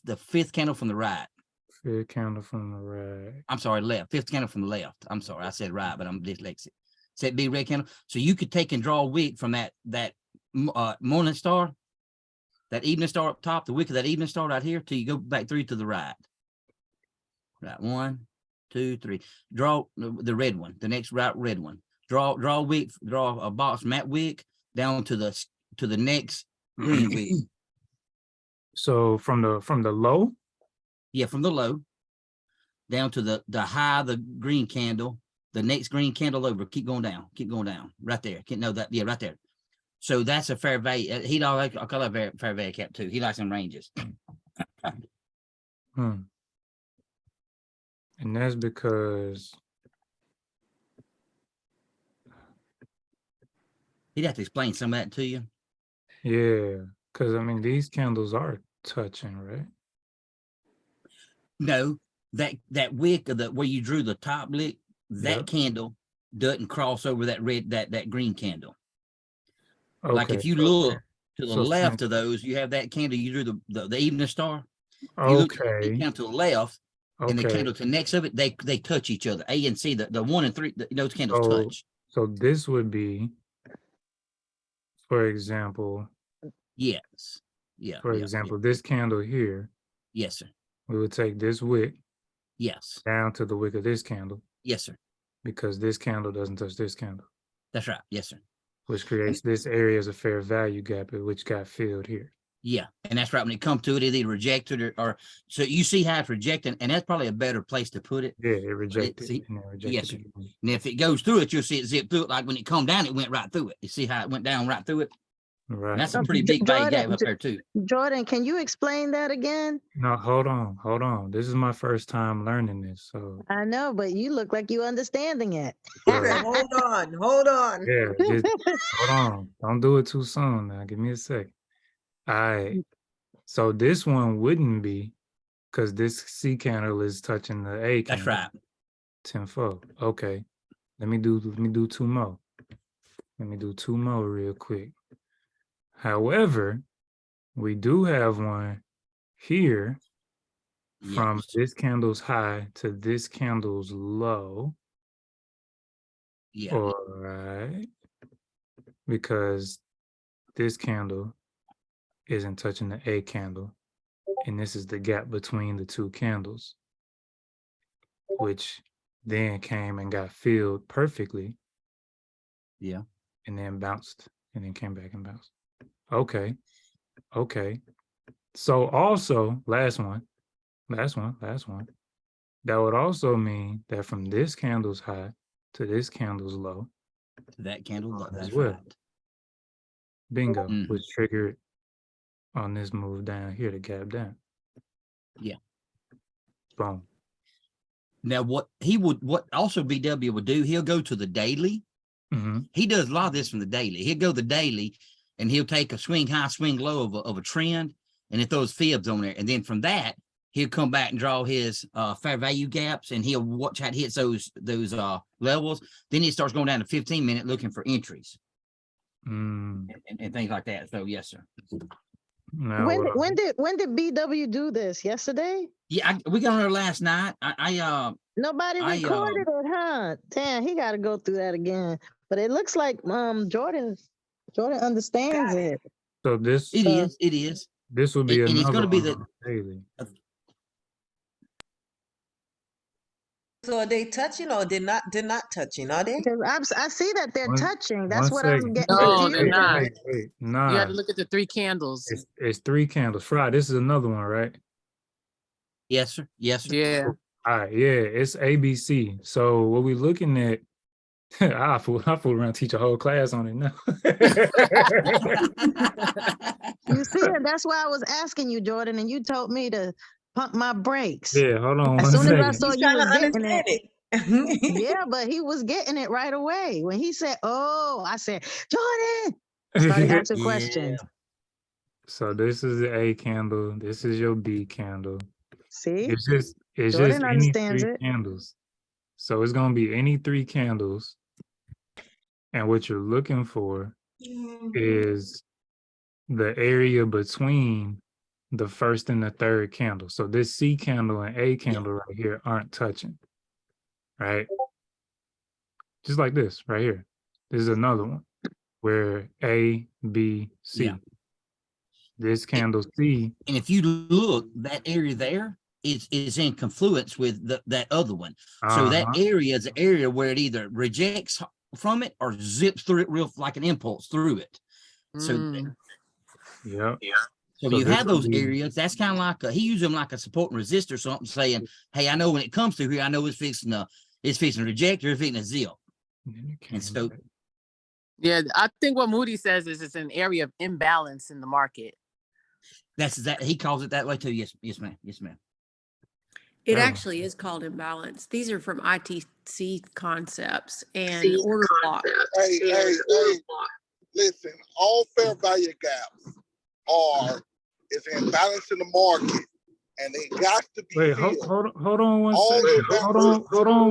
the fifth candle from the right. Fifth candle from the right. I'm sorry, left. Fifth candle from the left. I'm sorry, I said right, but I'm dyslexic. Said big red candle. So you could take and draw a wick from that morning star, that evening star up top, the wick of that evening star right here, till you go back through to the right. Right, 1, 2, 3. Draw the red one, the next red one. Draw a wick, draw a box from that wick down to the next green wick. So from the low? Yeah, from the low down to the high, the green candle, the next green candle over. Keep going down, right there. Right there. So that's a fair value. I call that fair value cap too. He likes them ranges. And that's because he'd have to explain some of that to you. Yeah, because I mean these candles are touching, right? No, that wick of where you drew the top lick, that candle doesn't cross over that red, that green candle. Okay. Like if you look to the left of those, you have that candle you drew the evening star. If you look at the candle to the left and the candle to the next of it, they touch each other. A and C, the 1 and 3, those candles touch. So this would be, for example. Yes. Yeah. For example, this candle here. Yes, sir. We would take this wick. Yes. Down to the wick of this candle. Yes, sir. Because this candle doesn't touch this candle. That's right. Yes, sir. Which creates this area as a fair value gap, which got filled here. Yeah, and that's right. When it comes to it, it's either rejected or so you see how it's rejected, and that's probably a better place to put it. Yeah, it rejected. Yes, sir. And if it goes through it, you'll see it zip through it. Like when it come down, it went right through it. You see how it went down right through it? Right. And that's a pretty big value gap up there too. Jordan, can you explain that again? No, hold on. This is my first time learning this, so. I know, but you look like you understanding it. Hold on. Yeah, just hold on. Don't do it too soon now. Give me a second. All right. So this one wouldn't be because this C candle is touching the A candle. That's right. 10-4. Okay. Let me do 2 more. Let me do 2 more real quick. However, we do have one here from this candle's high to this candle's low. Yeah. All right. Because this candle isn't touching the A candle. And this is the gap between the 2 candles, which then came and got filled perfectly. Yeah. And then bounced and then came back and bounced. Okay. So also, last one. That would also mean that from this candle's high to this candle's low. To that candle, that's well. right. Bingo, was triggered on this move down here to gap down. Yeah. Boom. Now, what also BW would do, he'll go to the daily. He does a lot of this from the daily. He'll go the daily and he'll take a swing high, swing low of a trend, and it throws fibs on there. And then from that, he'll come back and draw his fair value gaps, and he'll watch how it hits those levels. Then he starts going down to 15-minute looking for entries and things like that. So yes, sir. Now, when did BW do this? Yesterday? Yeah, we got on there last night. Nobody recorded it, huh? Damn, he got to go through that again. But it looks like Jordan understands it. So this it is. This will be and it's going to be the daily. So are they touching or they're not touching, are they? I see that they're touching. That's what I'm getting. No, they're not. Wait, nah. You have to look at the 3 candles. It's 3 candles. Fry, this is another one, right? Yes, sir. Yes, sir. Yeah. All right, yeah, it's ABC. So what we're looking at, I fool around and teach a whole class on it now. You see, and that's why I was asking you, Jordan, and you told me to pump my brakes. Yeah, hold on. As soon as I saw He's you trying was to getting understand it. Yeah, but he was getting it right away. When he said, "Oh," I said, "Jordan." I started asking questions. So this is the A candle. This is your B candle. See, it's just Jordan any understands 3 it. candles. So it's gonna be any 3 candles, and what you're looking for is the area between the first and the third candle. So this C candle and A candle right here aren't touching, right? Just like this right here. This is another one where A, B, C. Yeah. This candle C. And if you look, that area there is in confluence with that other one. So that area is an area where it either rejects from it or zips through it real like an impulse through it. So Yeah. So you have those areas. That's kind of like he uses them like a support and resist or something, saying, "Hey, I know when it comes to here, I know it's fixing to reject or it's fixing to zip." And so, yeah, I think what Moody says is it's an area of imbalance in the market. that's that he calls it that way too. Yes, ma'am. Yes, ma'am. It actually is called imbalance. These are from ITC concepts and order block. Hey, listen, all fair value gaps is imbalance in the market, and they got to be Wait, filled. hold on one second. Hold on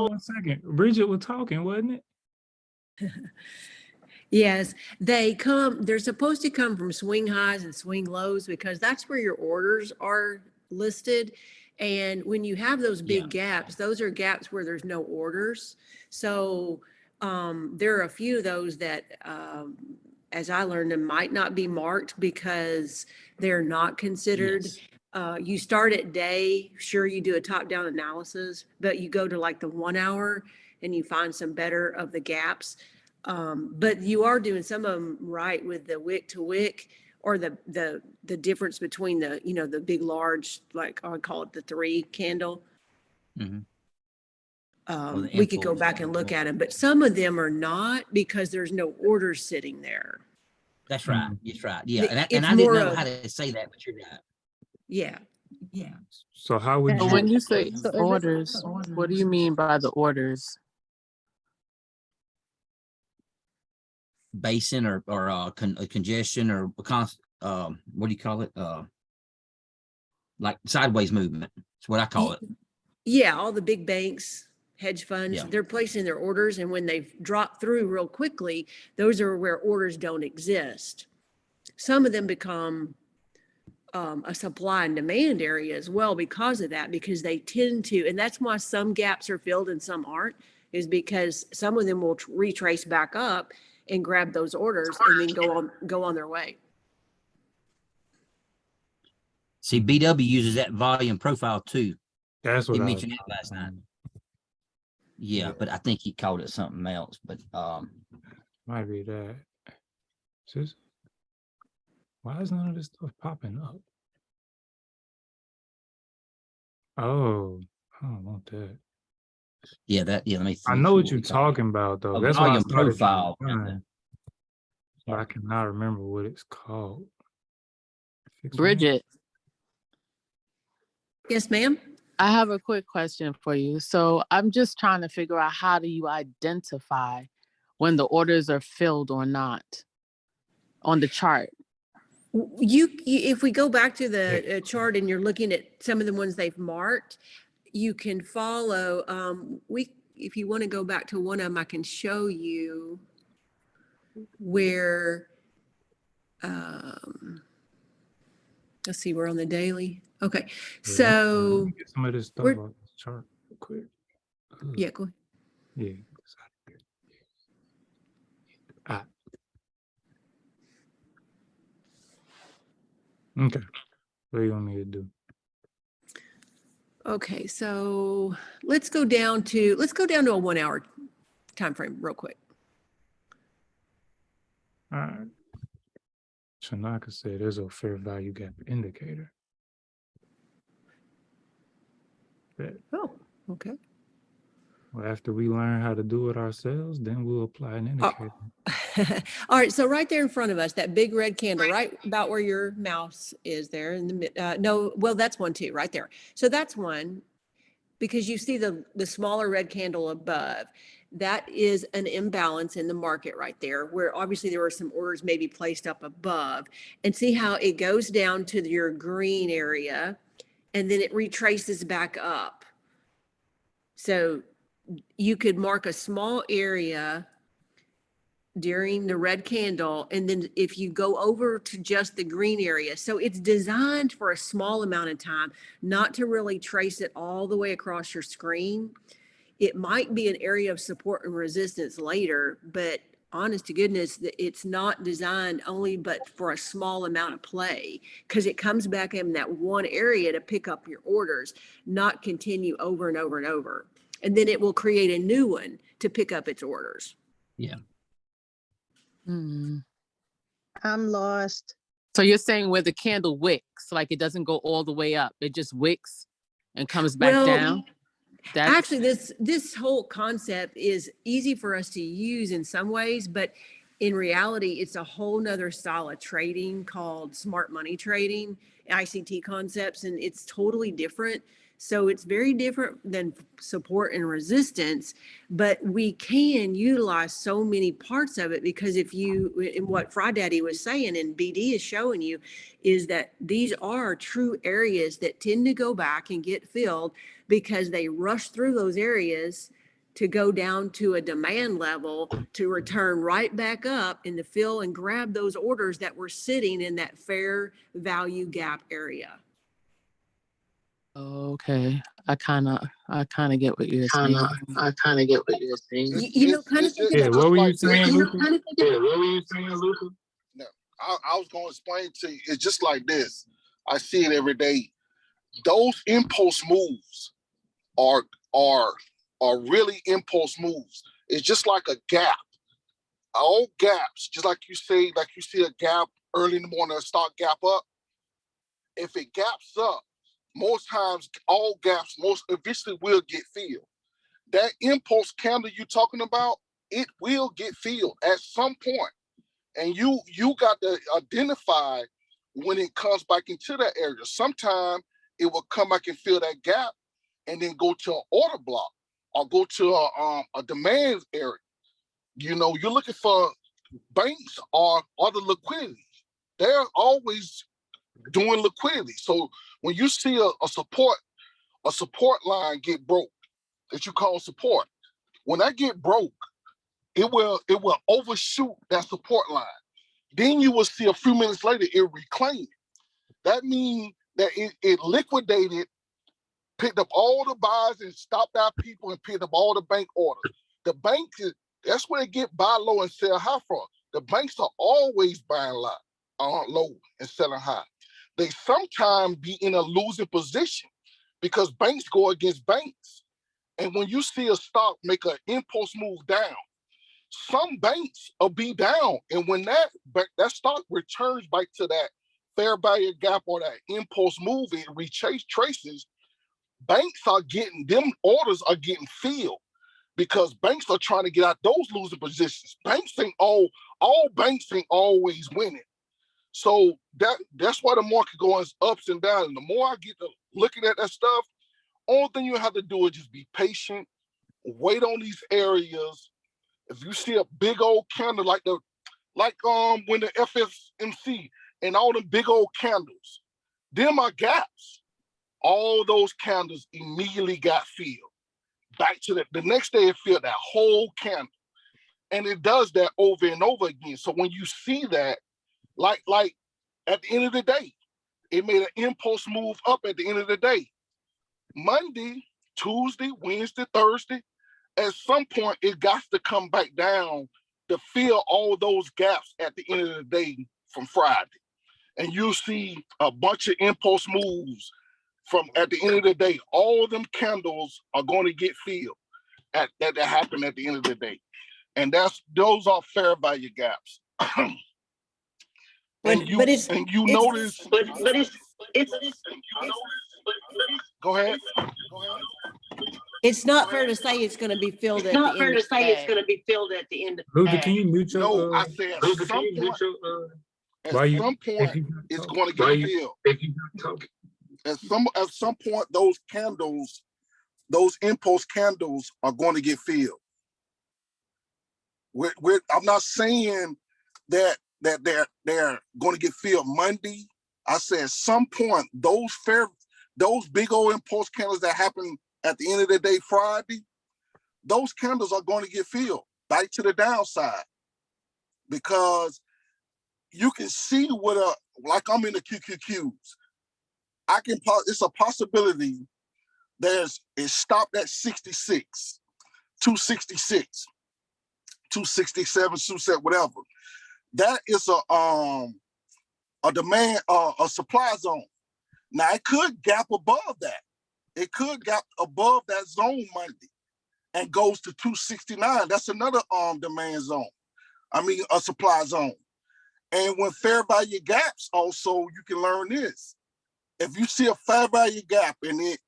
one second. Bridget was talking, wasn't it? Yes, they're supposed to come from swing highs and swing lows because that's where your orders are listed. And when you have those big gaps, those are gaps where there's no orders. So there are a few of those that, as I learned, them might not be marked because they're not considered. You start at day, sure, you do a top-down analysis, but you go to like the 1 hour and you find some better of the gaps. But you are doing some of them right with the wick to wick, or the difference between the, the big, large, like I would call it the 3 candle. We could go back and look at them, but some of them are not because there's no orders sitting there. That's right. That's right. Yeah, and I didn't know how to say that, but you're right. Yeah. So how would But you? when you say orders, what do you mean by the orders? Basin or congestion or what do you call it? Like sideways movement. That's what I call it. Yeah, all the big banks, hedge funds, they're placing their orders, and when they drop through real quickly, those are where orders don't exist. Some of them become a supply and demand area as well because of that, because they tend to, and that's why some gaps are filled and some aren't, is because some of them will retrace back up and grab those orders and then go on their way. See, BW uses that volume profile too. That's what he I mentioned it last night. Yeah, but I think he called it something else. But might be that. Why is none of this stuff popping up? Oh, I don't want that. Yeah, let me. I know what you're talking about, though. That's why I started profile. I cannot remember what it's called. Bridget. Yes, ma'am. I have a quick question for you. So I'm just trying to figure out, how do you identify when the orders are filled or not on the chart? If we go back to the chart and you're looking at some of the ones they've marked, you can follow. If you want to go back to one of them, I can show you where. Let's see, we're on the daily. Okay, so get some of this stuff off this chart real quick. Yeah, go ahead. Yeah. Okay. What do you want me to do? Okay, so let's go down to a 1 hour time frame real quick. All right. Shanaka said there's a fair value gap indicator. Oh, okay. Well, after we learn how to do it ourselves, then we'll apply an indicator. All right, so right there in front of us, that big red candle, right about where your mouse is there in the that's one too, right there. So that's one, because you see the smaller red candle above. That is an imbalance in the market right there, where obviously there were some orders maybe placed up above, and see how it goes down to your green area and then it retraces back up. So you could mark a small area during the red candle. And then if you go over to just the green area, so it's designed for a small amount of time, not to really trace it all the way across your screen. It might be an area of support and resistance later, but honest to goodness, it's not designed only but for a small amount of play, because it comes back in that one area to pick up your orders, not continue over and over and over. And then it will create a new one to pick up its orders. Yeah. Hmm. I'm lost. So you're saying where the candle wicks, like it doesn't go all the way up, it just wicks and comes back Well, down? That's Actually, this whole concept is easy for us to use in some ways, but in reality, it's a whole nother style of trading called smart money trading, ICT concepts, and it's totally different. So it's very different than support and resistance, but we can utilize so many parts of it, because if you, and what Fry Daddy was saying and BD is showing you, is that these are true areas that tend to go back and get filled because they rush through those areas to go down to a demand level to return right back up and to fill and grab those orders that were sitting in that fair value gap area. okay. I kind of get what you're saying. I kind of get what you're saying. You know, kind of think Yeah, about what were you like saying, this. Luca? Yeah, what were you saying, Luca? No, I was going to explain to you. It's just like this. I see it every day. Those impulse moves are really impulse moves. It's just like a gap. All gaps, just like you say, like you see a gap early in the morning, a stock gap up. If it gaps up, most times all gaps most eventually will get filled. That impulse candle you're talking about, it will get filled at some point. And you got to identify when it comes back into that area. Sometimes it will come back and fill that gap and then go to an order block or go to a demand area. You know, you're looking for banks or the liquidity. They're always doing liquidity. So when you see a support line get broke that you call support, when that get broke, it will overshoot that support line. Then you will see a few minutes later it reclaimed. That means that it liquidated, picked up all the buys and stopped out people and picked up all the bank orders. The bank that's where they get buy low and sell high from. The banks are always buying low and selling high. They sometimes be in a losing position because banks go against banks. And when you see a stock make an impulse move down, some banks will be down. And when that stock returns back to that fair value gap or that impulse move, it retraces, banks are getting, them orders are getting filled because banks are trying to get out those losing positions. Banks think all banks ain't always winning. So that's why the market goes ups and downs. And the more I get to looking at that stuff, only thing you have to do is just be patient, wait on these areas. If you see a big old candle like when the FSMC and all the big old candles, them are gaps. All those candles immediately got filled. Back to the next day, it filled that whole candle. And it does that over and over again. So when you see that, like at the end of the day, it made an impulse move up at the end of the day. Monday, Tuesday, Wednesday, Thursday, at some point it got to come back down to fill all those gaps at the end of the day from Friday. And you see a bunch of impulse moves from at the end of the day. All of them candles are going to get filled that happen at the end of the day. And those are fair value gaps. Notice. Go ahead. It's not fair to say it's going to be filled at the end. It's not fair to say it's going to be filled at the end. Luca, can you mute your? No, I said at some point it's going to get filled. At some point, those candles, those impulse candles are going to get filled. I'm not saying that they're going to get filled Monday. I said at some point, those big old impulse candles that happen at the end of the day, Friday, those candles are going to get filled back to the downside. because you can see what like I'm in the QQQs. It's a possibility it stopped at 66, 266, 267, 267, whatever. That is a demand, a supply zone. Now it could gap above that. It could gap above that zone Monday and goes to 269. That's another demand zone. I mean, a supply zone. And when fair value gaps, also you can learn this. If you see a fair value gap and it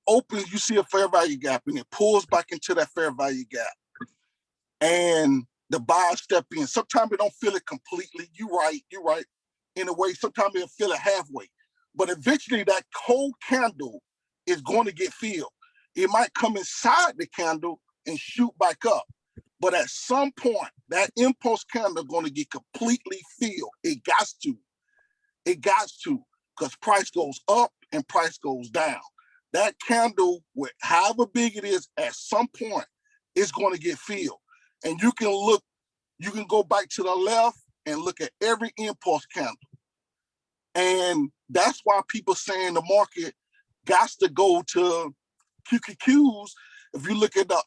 opens, you see a fair value gap and it pulls back into that fair value gap. And the buyer step in. Sometimes it don't feel it completely. You're right. In a way, sometimes it'll feel it halfway. But eventually that cold candle is going to get filled. It might come inside the candle and shoot back up. But at some point, that impulse candle is going to get completely filled. It got to. Because price goes up and price goes down. That candle, however big it is, at some point, it's going to get filled. And you can go back to the left and look at every impulse candle. And that's why people saying the market got to go to QQQs. If you look at the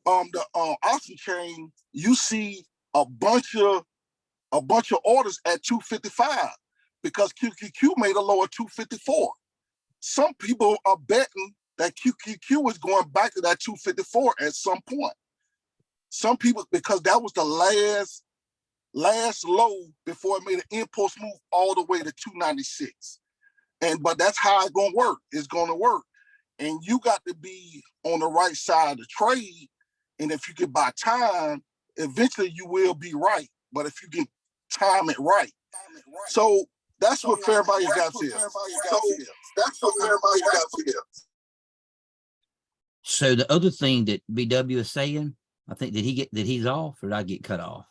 option chain, you see a bunch of orders at 255 because QQQ made a low of 254. Some people are betting that QQQ is going back to that 254 at some point. Some people, because that was the last low before it made an impulse move all the way to 296. But that's how it's gonna work. It's gonna work. And you got to be on the right side of the trade. And if you can buy time, eventually you will be right. But if you can time it right. So that's what fair value gaps is. So the other thing that BW is saying, I think, did he's off or did I get cut off?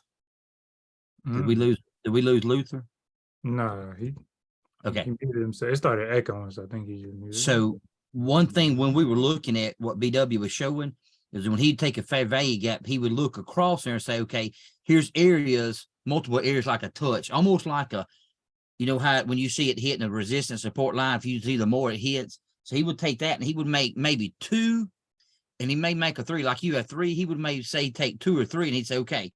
Did we lose Luther? No, Okay. He muted himself. It started echoing, so I think he just muted. So one thing when we were looking at what BW was showing is when he'd take a fair value gap, he would look across there and say, okay, here's areas, multiple areas like a touch, almost like you know how when you see it hitting a resistance support line, if you see the more it hits. So he would take that and he would make maybe 2, and he may make a 3, like you have 3, he would maybe say take 2 or 3, and he'd say, okay,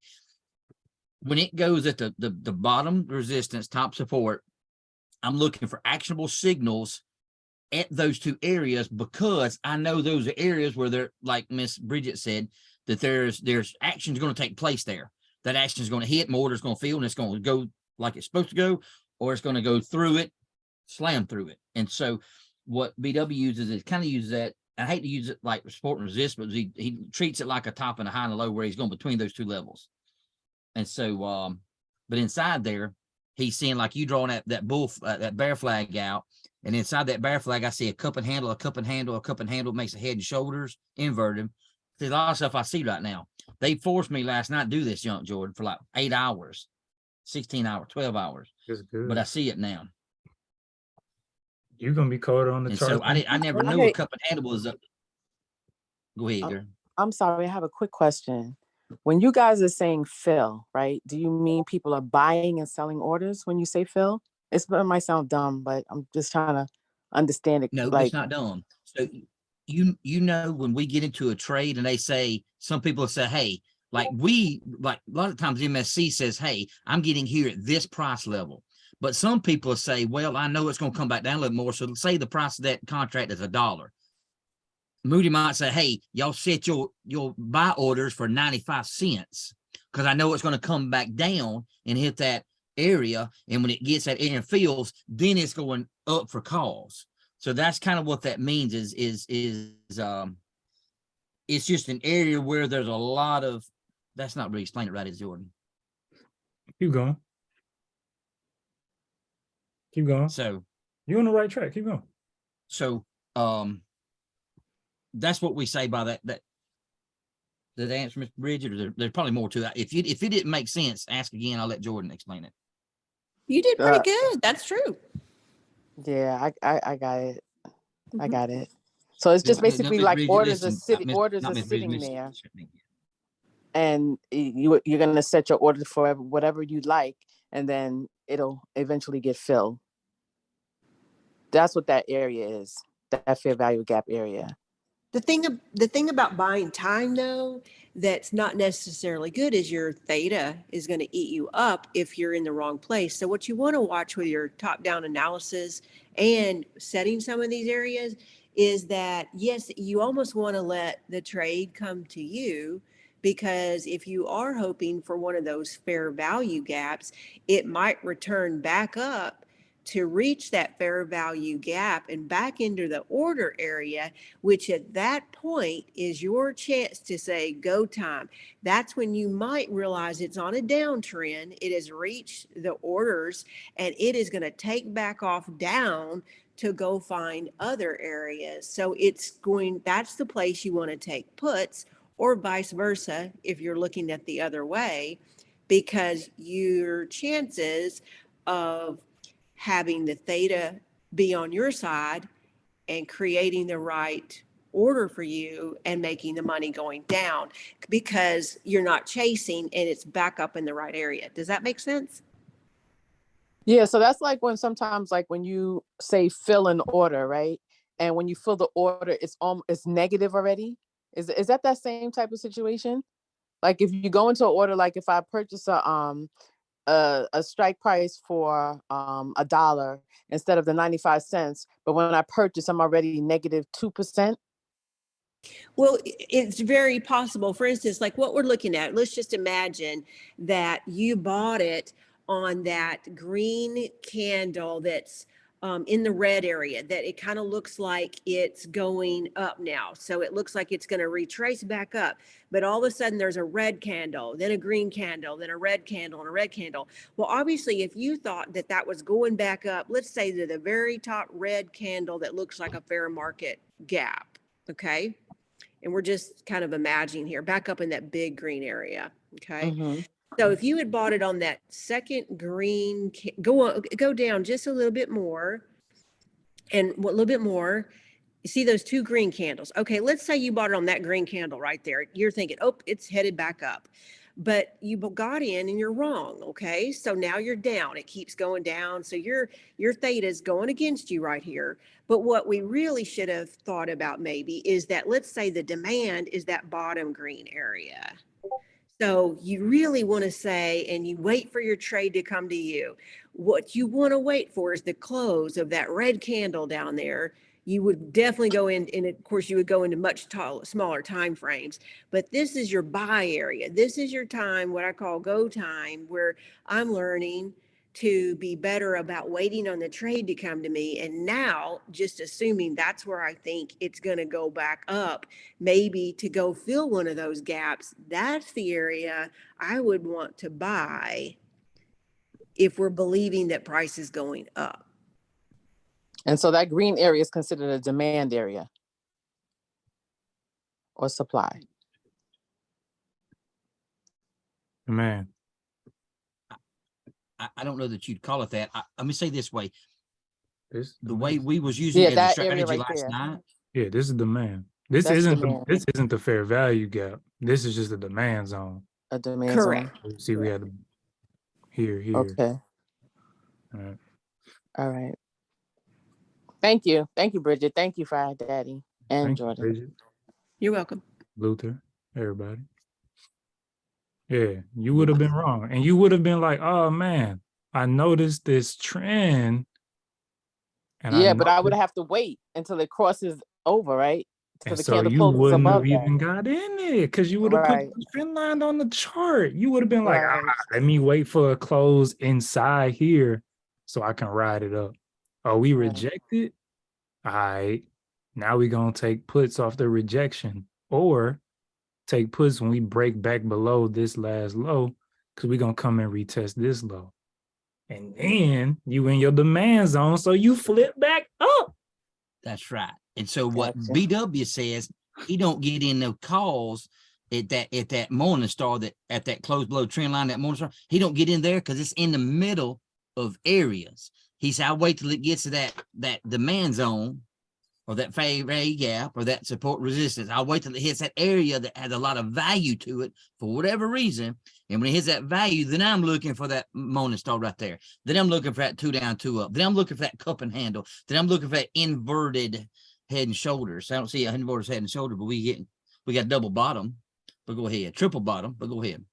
when it goes at the bottom resistance, top support, I'm looking for actionable signals at those 2 areas because I know those are areas where they're, like Miss Bridget said, that there's action's going to take place there. That action is going to hit, more order's going to fill, and it's going to go like it's supposed to go, or it's going to go through it, slam through it. And so what BW uses is kind of uses that. I hate to use it like support and resist, but he treats it like a top and a high and a low where he's going between those 2 levels. And so, but inside there, he's seeing like you drawing that bear flag out, and inside that bear flag, I see a cup and handle, a cup and handle, a cup and handle makes a head and shoulders inverted. There's a lot of stuff I see right now. They forced me last night to do this junk, Jordan, for like 8 hours, 16 hours, 12 hours. That's good. But I see it now. You're gonna be caught on the And chart. so I never knew a cup and handle was up. Go ahead, girl. I'm sorry, I have a quick question. When you guys are saying fill, right? Do you mean people are buying and selling orders when you say fill? It might sound dumb, but I'm just trying to understand it. No, it's not dumb. So you know when we get into a trade and they say, some people say, hey, like a lot of times MSC says, hey, I'm getting here at this price level. But some people say, well, I know it's going to come back down a little more. So let's say the price of that contract is $1. Moody might say, hey, y'all set your buy orders for 95 cents because I know it's going to come back down and hit that area. And when it gets that area and fills, then it's going up for calls. So that's kind of what that means is it's just an area where there's a lot of, that's not really explaining it right, is Jordan. Keep going. Keep going. So you're on the right track. Keep going. So that's what we say by that. Did that answer, Mr. Bridget? Or there's probably more to that. If it didn't make sense, ask again. I'll let Jordan explain it. You did pretty good. That's true. Yeah, I got it. I got it. So it's just basically like orders are sitting there. and you're going to set your order for whatever you like, and then it'll eventually get filled. That's what that area is, that fair value gap area. The thing about buying time, though, that's not necessarily good is your theta is going to eat you up if you're in the wrong place. So what you want to watch with your top-down analysis and setting some of these areas is that, yes, you almost want to let the trade come to you, because if you are hoping for one of those fair value gaps, it might return back up to reach that fair value gap and back into the order area, which at that point is your chance to say go time. That's when you might realize it's on a downtrend. It has reached the orders and it is going to take back off down to go find other areas. So that's the place you want to take puts, or vice versa if you're looking at the other way, because your chances of having the theta be on your side and creating the right order for you and making the money going down, because you're not chasing and it's back up in the right area. Does that make sense? Yeah, so that's like sometimes when you say fill an order, right? And when you fill the order, it's negative already. Is that same type of situation? Like if you go into an order, like if I purchase a strike price for $1 instead of the 95 cents, but when I purchase, I'm already negative 2%. Well, it's very possible. For instance, like what we're looking at, let's just imagine that you bought it on that green candle that's in the red area, that it kind of looks like it's going up now. So it looks like it's going to retrace back up. But all of a sudden there's a red candle, then a green candle, then a red candle, and a red candle. Well, obviously, if you thought that was going back up, let's say to the very top red candle that looks like a fair market gap, okay? And we're just kind of imagining here, back up in that big green area, okay? Mm-hmm. So if you had bought it on that second green, go down just a little bit more, and a little bit more. You see those two green candles. Okay, let's say you bought it on that green candle right there. You're thinking, oh, it's headed back up. But you got in and you're wrong, okay? So now you're down. It keeps going down. So your theta is going against you right here. But what we really should have thought about maybe is that, let's say the demand is that bottom green area. So you really want to say, and you wait for your trade to come to you. What you want to wait for is the close of that red candle down there. You would definitely go in, and of course you would go into much smaller time frames, but this is your buy area. This is your time, what I call go time, where I'm learning to be better about waiting on the trade to come to me. And now just assuming that's where I think it's going to go back up, maybe to go fill one of those gaps, that's the area I would want to buy if we're believing that price is going up. And so that green area is considered a demand area or supply. Man, I don't know that you'd call it that. Let me say this way. the way we was using it as a that strategy area right last there. night. Yeah, this is demand. This That's isn't demand. this isn't the fair value gap. This is just the demand zone. A demand Correct. zone. See, we had here. Okay. All right. All right. Thank you, Bridget. Thank you, Fried Daddy and Thank you, Jordan. Bridget, You're welcome. Luther, everybody. Yeah, you would have been wrong. And you would have been like, oh man, I noticed this trend. And Yeah, but I would have to wait until it crosses over, right? Till And the so candle you closes wouldn't have above that. even got in there because you would have Right. put the trend line on the chart. You would have been like, Right. let me wait for a close inside here so I can ride it up. Oh, we Right. rejected? All right. Now we're going to take puts off the rejection, or take puts when we break back below this last low, because we're going to come and retest this low. And then you in your demand zone, so you flip back up. That's right. And so what Gotcha. BW says, he don't get in no calls at that morning star, that at that close below trend line, that morning star. He don't get in there because it's in the middle of areas. He said, I'll wait till it gets to that demand zone, or that value gap or that support resistance. I'll wait till it hits that area that has a lot of value to it for whatever reason. And when it hits that value, then I'm looking for that morning star right there. Then I'm looking for that 2 down, 2 up. Then I'm looking for that cup and handle. Then I'm looking for that inverted head and shoulders. I don't see an inverted head and shoulder, but we got double bottom. But go ahead, triple bottom. But go ahead.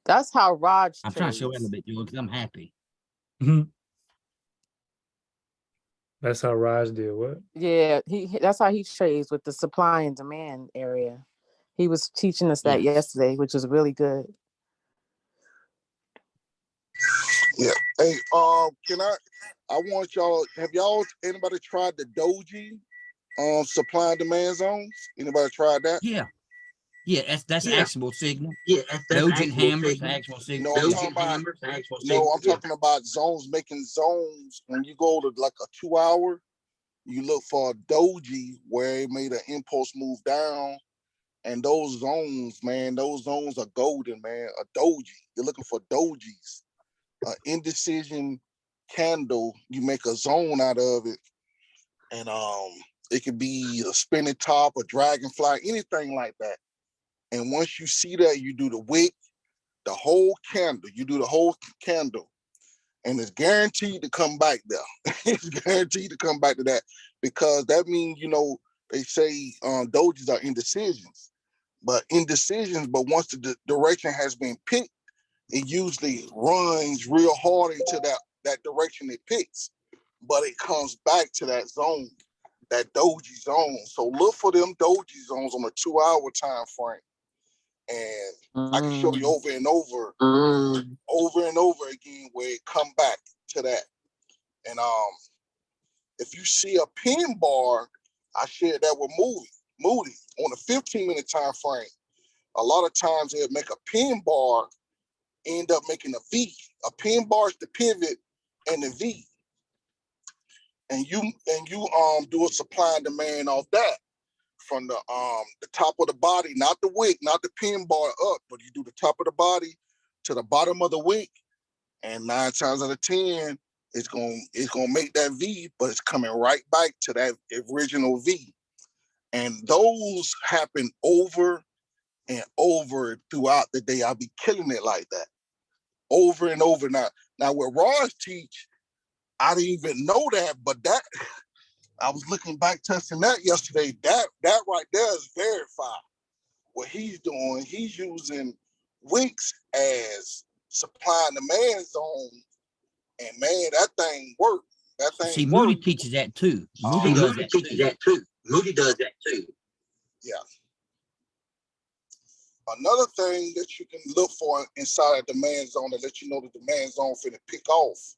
That's how Raj I'm trying to show that a trades. little bit, Joe, because I'm happy. That's how Raj did what? Yeah, that's how he trades with the supply and demand area. He was teaching us that yesterday, which was really good. Yeah. Hey, I want y'all, anybody tried the Doji supply and demand zones? Anybody tried that? Yeah. Yeah, that's actual signal. Yeah, that's Doji hammers, actual signal. No, I'm talking about zones, making zones. When you go to like a 2 hour, you look for a doji where it made an impulse move down. And those zones, man, those zones are golden, man. A doji. You're looking for dojis. Indecision candle, you make a zone out of it. And it could be a spinning top, a dragonfly, anything like that. And once you see that, you do the wick, the whole candle. You do the whole candle. And it's guaranteed to come back there. It's guaranteed to come back to that. Because that means, they say dojis are indecisions. But once the direction has been picked, it usually runs real hard into that direction it picks. But it comes back to that zone, that doji zone. So look for them doji zones on a 2 hour time frame. And I can show you over and over again where it come back to that. And if you see a pin bar, I shared that with Moody on a 15-minute time frame. A lot of times they'll make a pin bar, end up making a V. A pin bar is the pivot and the V. And you do a supply and demand off that. From the top of the body, not the wick, not the pin bar up, but you do the top of the body to the bottom of the wick, and 9 times out of 10, it's gonna make that V, but it's coming right back to that original V. And those happen over and over throughout the day. I'll be killing it like that, over and over. Now what Raj teach, I didn't even know that, but that. I was looking back testing that yesterday. That right there is verified. What he's doing, he's using wicks as supply and demand zone. And man, that thing worked. See, Moody teaches that too. Moody does that too. Yeah. Another thing that you can look for inside a demand zone to let you know the demand zone finna pick off.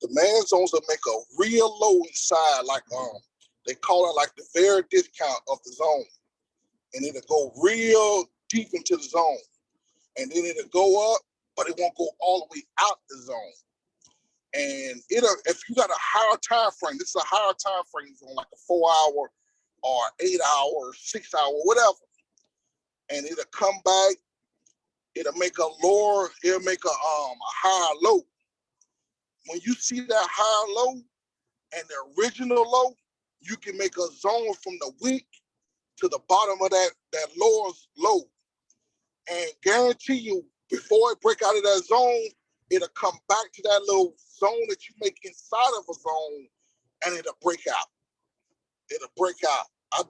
Demand zones will make a real low inside, like they call it like the very discount of the zone. And it'll go real deep into the zone. And then it'll go up, but it won't go all the way out the zone. And if you got a higher time frame, this is a higher time frame zone, like a 4 hour or 8 hour, 6 hour, whatever. And it'll come back, it'll make a higher low. When you see that high low and the original low, you can make a zone from the wick to the bottom of that lower low. And guarantee you, before it break out of that zone, it'll come back to that little zone that you make inside of a zone, and it'll break out. It'll break out. I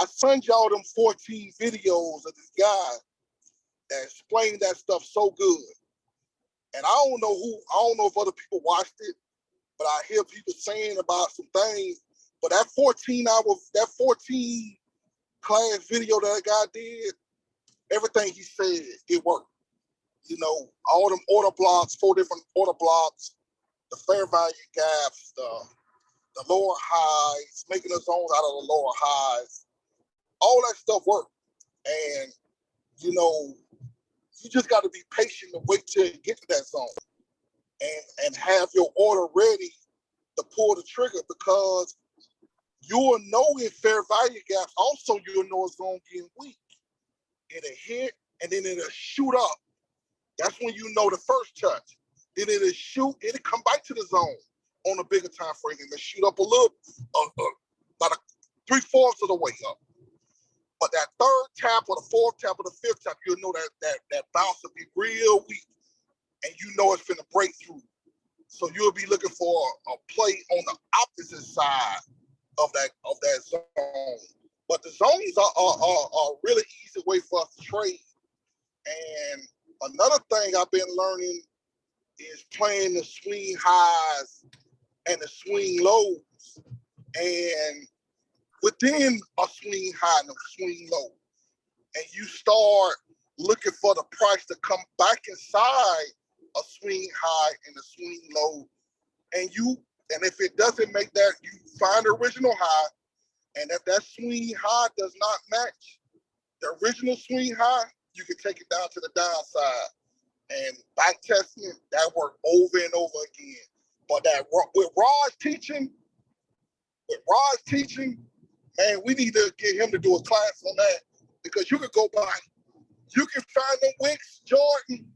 sent y'all them 14 videos of this guy that explained that stuff so good. And I don't know if other people watched it, but I hear people saying about some things. But that 14 class video that guy did, everything he said, it worked. All them order blocks, 4 different order blocks, the fair value gaps, the lower highs, making the zones out of the lower highs. All that stuff worked. And, you just got to be patient and wait till you get to that zone and have your order ready to pull the trigger, because you'll know in fair value gaps, also you'll know a zone getting weak. It'll hit and then it'll shoot up. That's when you know the first touch. Then it'll shoot, it'll come back to the zone. on a bigger time frame and shoot up a little, about 3/4 of the way up. But that third tap or the fourth tap or the fifth tap, you'll know that bounce will be real weak, and you know it's finna break through. So you'll be looking for a play on the opposite side of that zone. But the zones are a really easy way for us to trade. And another thing I've been learning is playing the swing highs and the swing lows. And within a swing high and a swing low, and you start looking for the price to come back inside a swing high and a swing low, and if it doesn't make that, you find the original high, and if that swing high does not match the original swing high, you can take it down to the downside. And back testing it, that worked over and over again. But with Raj teaching, man, we need to get him to do a class on that, because you could go by, you can find the wicks, Jordan,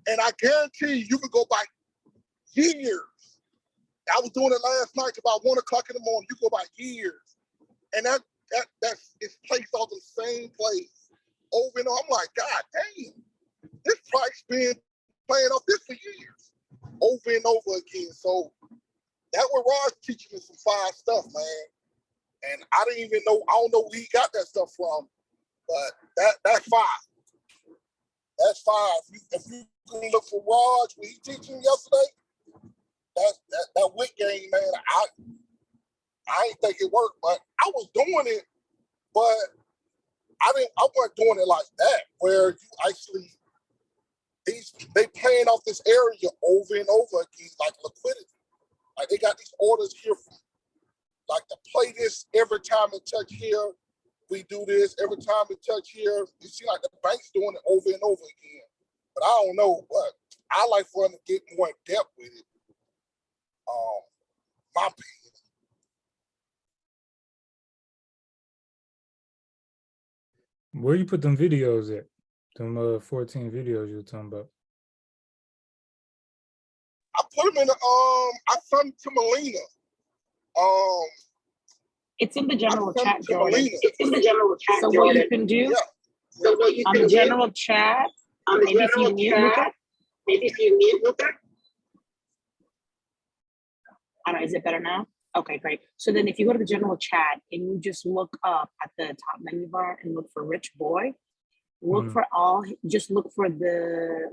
and I guarantee you could go by years. I was doing it last night till about 1 o'clock in the morning. You go by years, and that's it's placed on the same place over and over. I'm like, God damn, this price been playing off this for years, over and over again. So that was Raj teaching me some fire stuff, man. And I don't know where he got that stuff from, but that's fire. That's fire. If you can look for Raj, when he teaching yesterday, that wick game, man, I ain't think it worked, but I was doing it, but I wasn't doing it like that, where you actually, they playing off this area over and over again, like liquidity. Like they got these orders here from, like, to play this every time it touch here, we do this. Every time it touch here, you see like the bank's doing it over and over again. But I don't know, but I like for them to get more in depth with it. My opinion. Where you put them videos at? Them 14 videos you were talking about. I put them in the I sent them to Melina. It's in the general chat, Jordan. It's in the general chat, So Jordan. what you can do Yeah. So what you on can the do general chat, on the maybe if you general mute Luca. chat, maybe if you mute Luca. I don't know, is it better now? Okay, great. So then if you go to the general chat and you just look up at the top menu bar and look for Rich Boy, look for just look for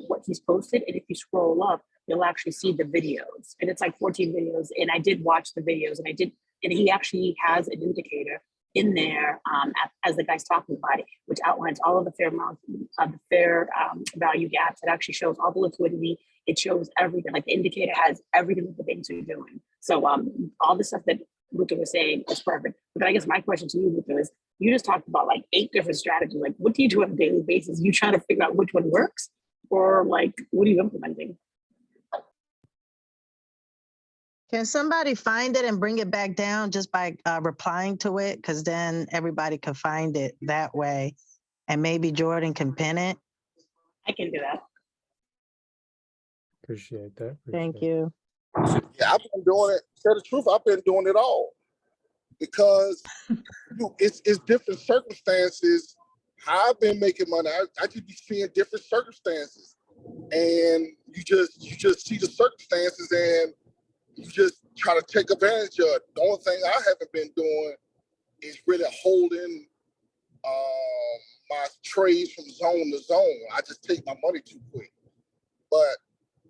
what he's posted. And if you scroll up, you'll actually see the videos. And it's like 14 videos. And I did watch the videos, and he actually has an indicator in there as the guy's talking about it, which outlines all of the fair value gaps. It actually shows all the liquidity. It shows everything. Like the indicator has everything that the banks are doing. So all the stuff that Luther was saying is perfect. But I guess my question to you, Luther, is you just talked about like 8 different strategies. Like, what do you do on a daily basis? You trying to figure out which one works, or like, what are you implementing? Can somebody find it and bring it back down just by replying to it? Because then everybody can find it that way. And maybe Jordan can pin it. I can do that. Appreciate that. Thank you. Yeah, I've been doing it. To tell the truth, I've been doing it all, because it's different circumstances. How I've been making money, I could be seeing different circumstances, and you just see the circumstances and you just try to take advantage of it. The only thing I haven't been doing is really holding my trades from zone to zone. I just take my money too quick. But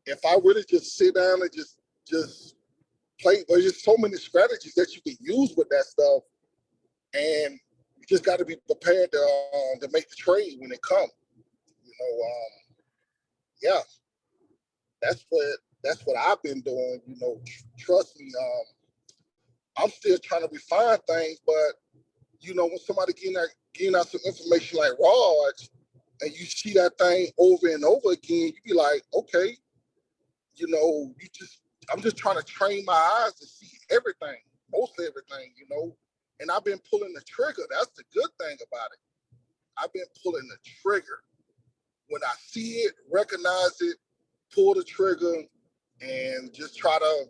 if I really just sit down and just play, there's just so many strategies that you can use with that stuff, and you just got to be prepared to make the trade when it comes. Yeah, that's what I've been doing. Trust me. I'm still trying to refine things, but when somebody getting out some information like Raj, and you see that thing over and over again, you be like, okay, I'm just trying to train my eyes to see everything, most everything, and I've been pulling the trigger. That's the good thing about it. I've been pulling the trigger. When I see it, recognize it, pull the trigger, and just try to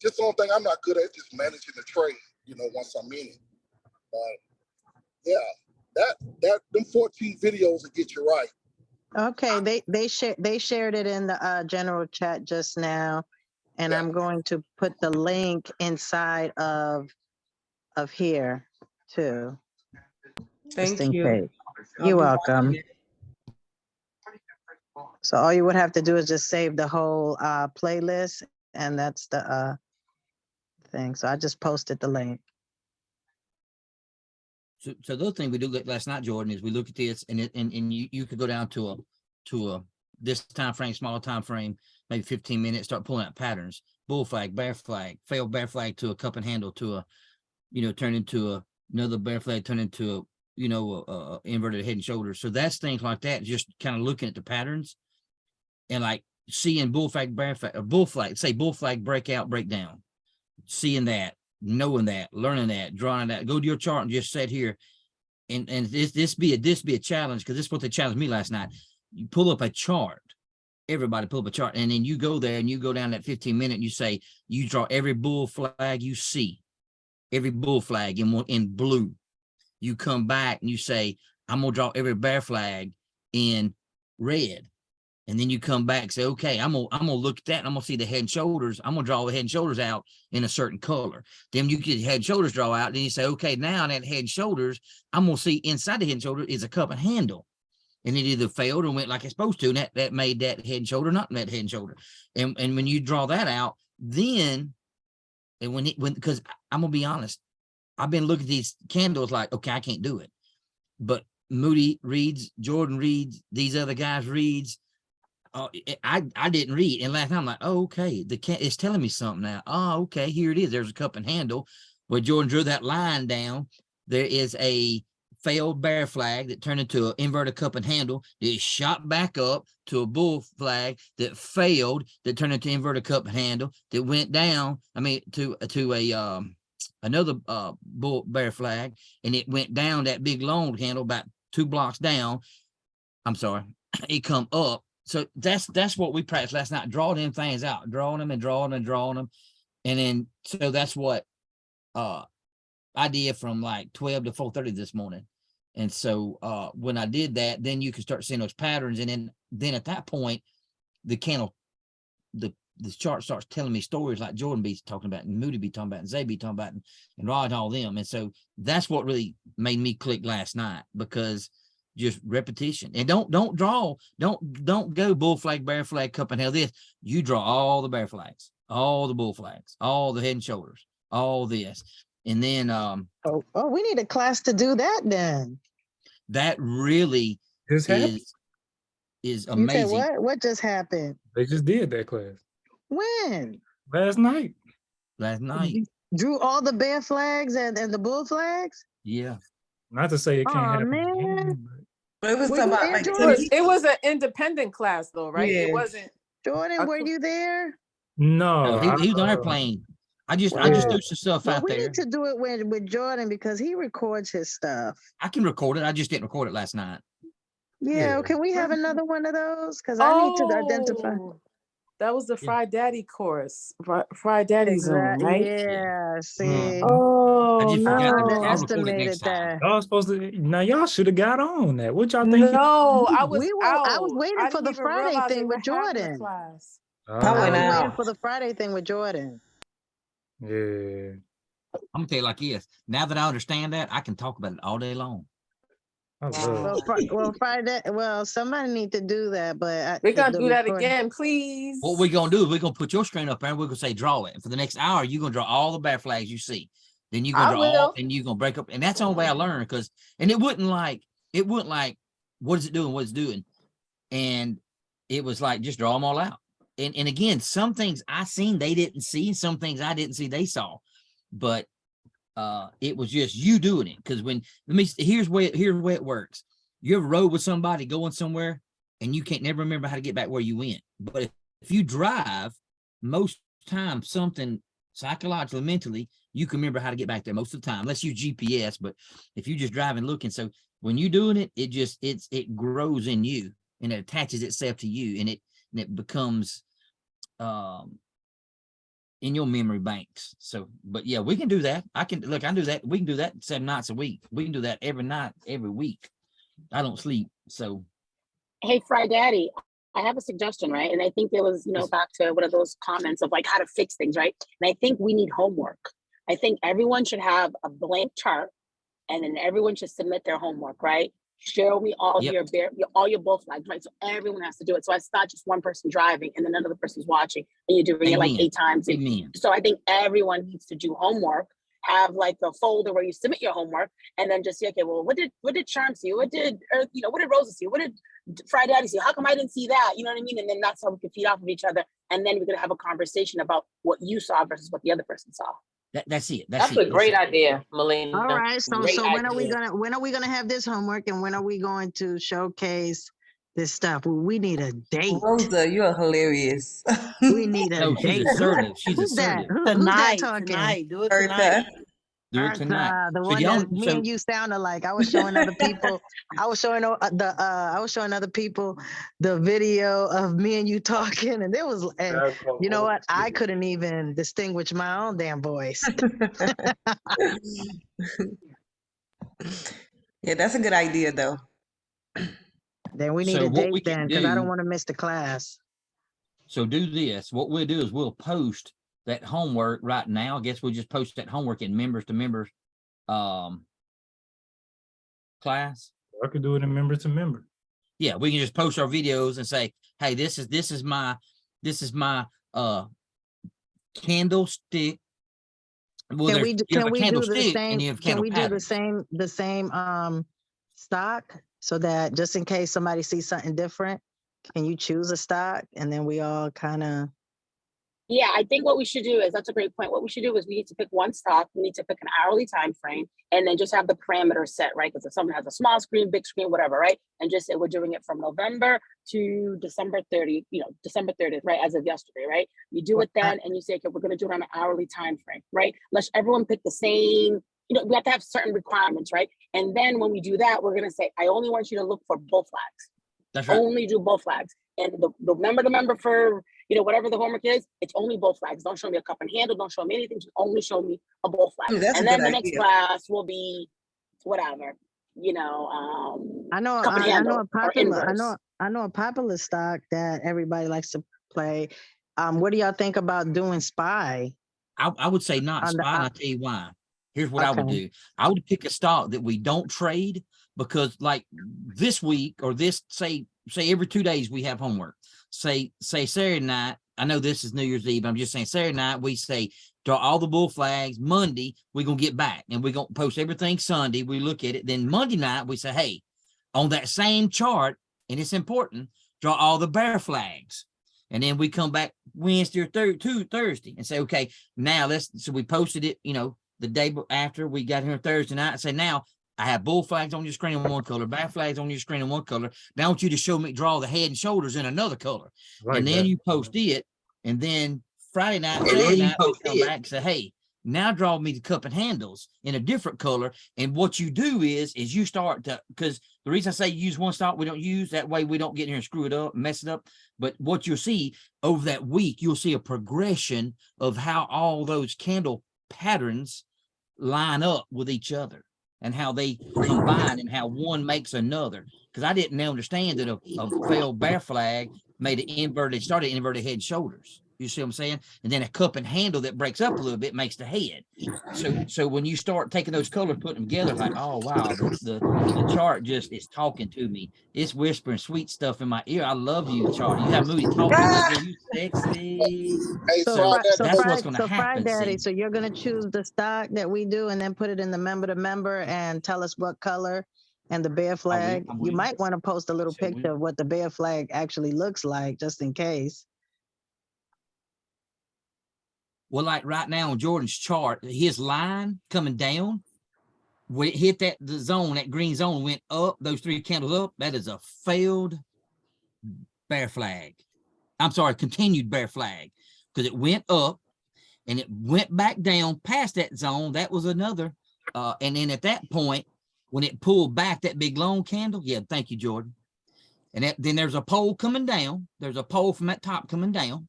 Just the only thing I'm not good at is just managing the trade, once I'm in it. But yeah, them 14 videos will get you right. Okay, they shared it in the general chat just now, and Yeah. I'm going to put the link inside of here too. Thank Just in you. case. I'll You're be welcome. watching it. So all you would have to do is just save the whole playlist, and that's the thing. So I just posted the link. So the other thing we do last night, Jordan, is we look at this and you could go down to a this time frame, smaller time frame, maybe 15 minutes, start pulling out patterns, bull flag, bear flag, failed bear flag to a cup and handle to a, turn into another bear flag, turn into a inverted head and shoulders. So that's things like that, just kind of looking at the patterns and like seeing bull flag, bear flag, or bull flag, say bull flag, breakout, breakdown, seeing that, knowing that, learning that, drawing that, go to your chart and just sit here and this be a challenge, because this is what they challenged me last night. You pull up a chart, everybody pull up a chart, and then you go there and you go down that 15-minute and you say, you draw every bull flag you see, every bull flag in blue. You come back and you say, I'm gonna draw every bear flag in red. And then you come back and say, okay, I'm gonna look at that and I'm gonna see the head and shoulders. I'm gonna draw the head and shoulders out in a certain color. Then you get head and shoulders draw out. Then you say, okay, now that head and shoulders, I'm gonna see inside the head and shoulder is a cup and handle. And it either failed or went like it's supposed to. And that made that head and shoulder, not that head and shoulder. And when you draw that out, then, and because I'm gonna be honest, I've been looking at these candles like, okay, I can't do it. But Moody reads, Jordan reads, these other guys reads. I didn't read, and last time I'm like, oh, okay, it's telling me something now. Oh, okay, here it is. There's a cup and handle where Jordan drew that line down. There is a failed bear flag that turned into an inverted cup and handle. It shot back up to a bull flag that failed, that turned into inverted cup and handle, that went down. I mean, to a another bull bear flag, and it went down that big long handle about 2 blocks down. I'm sorry, it come up. So that's what we practiced last night. Draw them things out, drawing them and drawing and drawing them. And then, so that's what I did from like 12 to 4:30 this morning. And so when I did that, then you can start seeing those patterns. And then at that point, the candle, the chart starts telling me stories like Jordan be talking about, and Moody be talking about, and Zay be talking about, and Rod, all them. And so that's what really made me click last night, because just repetition. And don't go bull flag, bear flag, cup and handle this. You draw all the bear flags, all the bull flags, all the head and shoulders, all this. And then we need a class to do that then. That really is amazing. You said what just happened? They just did that class. When? Last night. Drew all the bear flags and the bull flags? Yeah. Not to say it can't happen man. again, But it was Were you about there, like Jordan? It was an independent class though, right? Yeah. It wasn't. Jordan, were you there? No, he was on airplane. I just threw some stuff out we there. need to do it with Jordan, because he records his stuff. I can record it. I just didn't record it last night. Yeah, can we have another one of those? Because I need to identify. That was the Fry Daddy course, Fry Daddy Zoom, right? Yeah, see. Oh, I just forgot. I I'll record it underestimated next time. that. y'all supposed to. Now y'all should have got on that. What y'all think? No, I was out. I was waiting I for the didn't even Friday realize thing they with were having a Jordan. class. I I went was out. waiting for the Friday thing with Jordan. Yeah. I'm gonna tell you like this. Now that I understand that, I can talk about it all day long. I love Well, Friday. Well, somebody need to do that, but We're gonna do that again, please. What we're gonna do is we're gonna put your screen up there and we're gonna say draw it. And for the next hour, you're gonna draw all the bear flags you see. Then you're gonna draw all, and you're gonna break up. And that's the only way I learned, because it wouldn't like what is it doing, what it's doing. And it was like just draw them all out. And again, some things I seen they didn't see, and some things I didn't see they saw. But it was just you doing it. Because here's where it works. You ever rode with somebody going somewhere and you can't never remember how to get back where you went. But if you drive, most times something psychologically, mentally, you can remember how to get back there most of the time, unless you GPS. But if you just drive and looking, so when you're doing it, it grows in you and it attaches itself to you, and it becomes in your memory banks. So, but yeah, we can do that. I can do that. We can do that 7 nights a week. We can do that every night, every week. I don't sleep. So Hey, Fry Daddy, I have a suggestion, right? And I think it was, Yes. back to one of those comments of like how to fix things, right? And I think we need homework. I think everyone should have a blank chart, and then everyone should submit their homework, right? Show me all Yep. all your bull flags, right? So everyone has to do it. So it's not just one person driving and then another person's watching, and you're doing it like Amen. 8 times. Amen. So I think everyone needs to do homework. Have like a folder where you submit your homework, and then just say, okay, well, what did Charm see? What did what did Rosa see? What did Friday Daddy see? How come I didn't see that? You know what I mean? And then that's how we can feed off of each other, and then we're gonna have a conversation about what you saw versus what the other person saw. That's it. That's a great idea, Melina. All right. So Great when are we idea. gonna have this homework, and when are we going to showcase this stuff? We need a date. Rosa, you are hilarious. We need a No, she's date. assertive. She's Who's that? assertive. Who's that Tonight, talking? tonight, do it Bertha. tonight. Do it tonight. The So one y'all- that me so- and you sound alike. I was showing other people. I was showing other people the video of me and you talking, and there was. And you know what? I couldn't even distinguish my own damn voice. Yeah, that's a good idea though. Then we need So a what we date can then, because I don't do- want to miss the class. So do this. What we'll do is we'll post that homework right now. I guess we'll just post that homework in members to members class. I could do it in member to member. Yeah, we can just post our videos and say, hey, this is my candlestick. Well, Can we do you have a the candlestick same? and you have Can candle we do patterns. the same stock, so that just in case somebody sees something different, can you choose a stock, and then we all kind of. Yeah, I think what we should do is, that's a great point. What we should do is we need to pick one stock, we need to pick an hourly time frame, and then just have the parameters set, right? Because if someone has a small screen, big screen, whatever, right? And just say we're doing it from November to December 30th, December 30th, right? As of yesterday, right? You do it then, and you say, okay, we're gonna do it on an hourly time frame, right? Let's everyone pick the same, we have to have certain requirements, right? And then when we do that, we're gonna say, I only want you to look for bull flags. That's right. Only do bull flags. And the member for whatever the homework is, it's only bull flags. Don't show me a cup and handle. Don't show me anything. Just only show me a bull flag. That's and a then good the next idea. class will be whatever. I know cup and handle or inverse. I know a popular stock that everybody likes to play. What do y'all think about doing spy? I would say not On the spy, and I'll tell you why. Here's what I would Okay. do. I would pick a stock that we don't trade, because like this week or this, say every 2 days we have homework. Say Saturday night, I know this is New Year's Eve, I'm just saying Saturday night we say draw all the bull flags. Monday we're gonna get back and we're gonna post everything Sunday. We look at it. Then Monday night we say, hey, on that same chart, and it's important, draw all the bear flags. And then we come back Wednesday or Thursday and say, okay, now so we posted it, the day after we got here Thursday night, and say, now I have bull flags on your screen in one color, bear flags on your screen in one color. Now I want you to draw the head and shoulders in another color. Like and then that. you post it. And then Friday night, And Saturday then you night, we post come it. back and say, hey, now draw me the cup and handles in a different color. And what you do is you start to, because the reason I say use one stock we don't use, that way we don't get in here and screw it up, mess it up. But what you'll see over that week, you'll see a progression of how all those candle patterns line up with each other and how they combine and how one makes another. Because I didn't understand that a failed bear flag made started inverted head and shoulders. You see what I'm saying? And then a cup and handle that breaks up a little bit makes the head. So when you start taking those colors, putting them together, like, oh wow, the chart just is talking to me. It's whispering sweet stuff in my ear. I love you, chart. You have Moody talking to me. You sexy. Hey, So that's that's what's going to Fry happen. Daddy, see? so you're gonna choose the stock that we do, and then put it in the member to member, and tell us what color and the bear flag. I You will. might want to post a little Sure will. picture of what the bear flag actually looks like, just in case. Well, like right now on Jordan's chart, his line coming down, when it hit that green zone went up, those 3 candles up, that is a failed bear flag. I'm sorry, continued bear flag, because it went up and it went back down past that zone. That was another. And then at that point, when it pulled back that big long candle, yeah, thank you, Jordan. And then there's a pole coming down. There's a pole from that top coming down.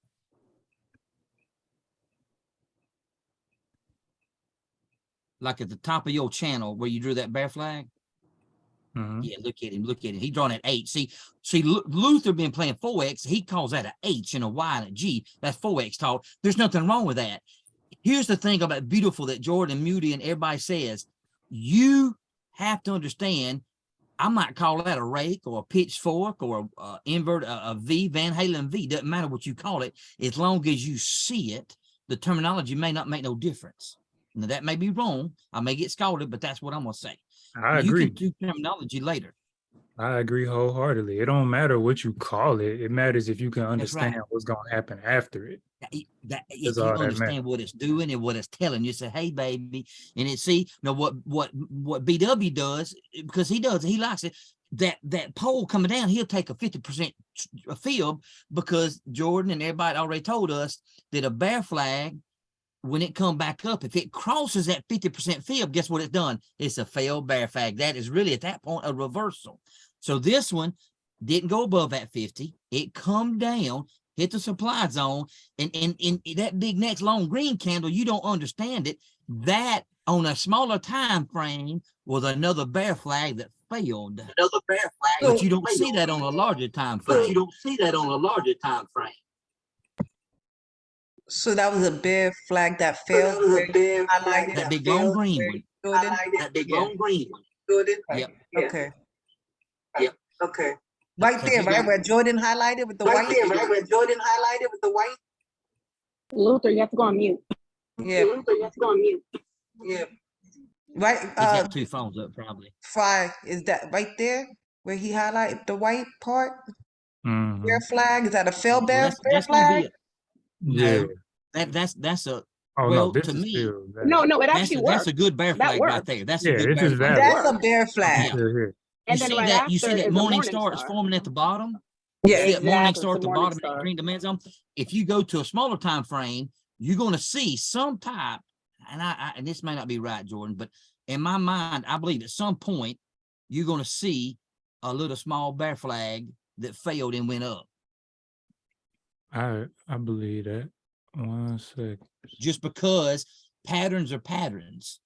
like at the top of your channel where you drew that bear flag. Mhm. Yeah, look at him. Look at him. He drawing an H. See, Luther been playing 4X. He calls that an H and a Y and a G. That's 4X talk. There's nothing wrong with that. Here's the thing about beautiful that Jordan, Moody, and everybody says. You have to understand. I might call that a rake or a pitchfork or a invert, a V, Van Halen V. Doesn't matter what you call it, as long as you see it. The terminology may not make no difference. Now that may be wrong. I may get scalded, but that's what I'm gonna say. I You agree. can do terminology later. I agree wholeheartedly. It don't matter what you call it. It matters if you can That's understand right. what's going to happen after it. If That's you all that understand matters. what it's doing and what it's telling you, say, hey, baby, and it see, now what BW does, because he likes it, that pole coming down, he'll take a 50% field, because Jordan and everybody already told us that a bear flag, when it come back up, if it crosses that 50% field, guess what it's done? It's a failed bear flag. That is really at that point a reversal. So this one didn't go above that 50. It come down, hit the supply zone, and in that big next long green candle, you don't understand it. That on a smaller time frame was another bear flag that failed. Another bear flag, but you don't see that on a larger time frame. So that was a bear flag that failed. Highlighted. That big long green one. Jordan? That big Yeah. long green one. Jordan? Yep. Okay. Yep. Okay. Right there, you right got- where Jordan highlighted with the white. Luther, you have to go on mute. Yeah. Luther, you have to go on mute. Yeah. Right. He's got two phones up, probably. Fry, is that right there where he highlighted the white part? Mhm. Bear flag? Is that a failed Well, bear that's gonna flag? be Yeah. that's a Oh, well, no, this to is me, still that. No, it that's actually that's a worked. good bear That flag right worked. there. That's Yeah, a good this bear is flag. valid. That's a bear flag. Yeah. Still here. And You then see right that? You see after that is a morning morning star is star. forming at the bottom. Yeah. See that morning Exactly, star it's at a the morning bottom, that star. green demand zone. If you go to a smaller time frame, you're going to see some type. And and this may not be right, Jordan, but in my mind, I believe at some point you're going to see a little small bear flag that failed and went up. I believe that. 1 sec. Just because patterns are patterns.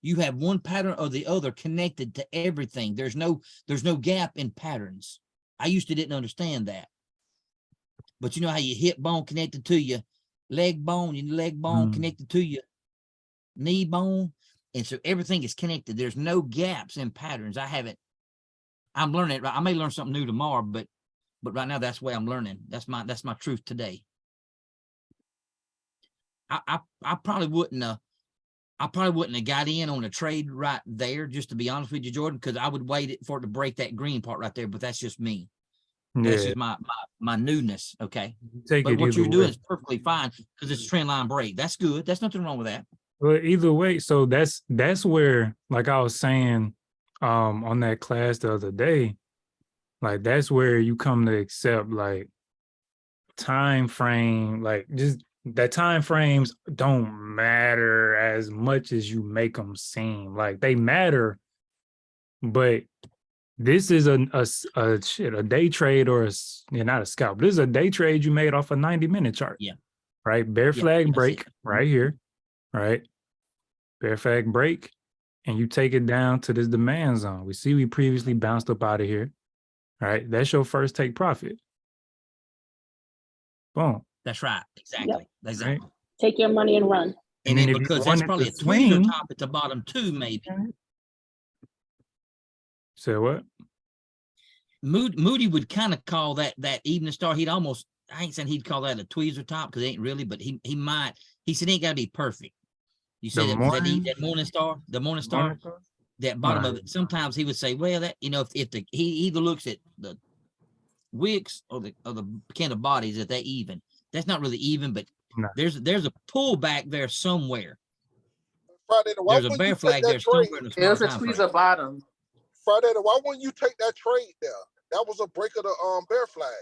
You have one pattern or the other connected to everything. There's no gap in patterns. I used to didn't understand that. But you know how your hip bone connected to your leg bone connected to your knee bone. And so everything is connected. There's no gaps in patterns. I'm learning it. I may learn something new tomorrow, but right now that's the way I'm learning. That's my truth today. I probably wouldn't have got in on a trade right there, just to be honest with you, Jordan, because I would wait for it to break that green part right there. But that's just me. That's Yeah. just my newness. Okay. Take But it what either you're doing way. is perfectly fine because it's a trend line break. That's good. That's nothing wrong with that. Well, either way, so that's where, like I was saying, on that class the other day, like that's where you come to accept like time frame, like just that time frames don't matter as much as you make them seem. Like they matter, but this is a day trade or not a scalp. This is a day trade you made off a 90-minute chart. Yeah. Right. Bear Yeah, flag that's break it. right here. Right. Bear flag break. And you take it down to this demand zone. We see we previously bounced up out of here. Right. That's your first take profit. Boom. That's right. Exactly. Exactly. Right. Take your money and run. And then then if you because that's wanted probably to a tweezer swing- top at the bottom too, maybe. Say what? Moody would kind of call that evening star. He'd almost, I ain't saying he'd call that a tweezer top because it ain't really, but he might. He said it ain't got to be perfect. You The said that morning- that morning star, the morning star, that bottom of it. Sometimes he would say, well, that if he either looks at the wicks or the kind of bodies that they even. That's not really even, but No. there's a pullback there somewhere. Friday, why There's a wouldn't bear you take flag that there somewhere trade? in the It was a small time frame. tweezer bottom. Friday, why wouldn't you take that trade there? That was a break of the bear flag.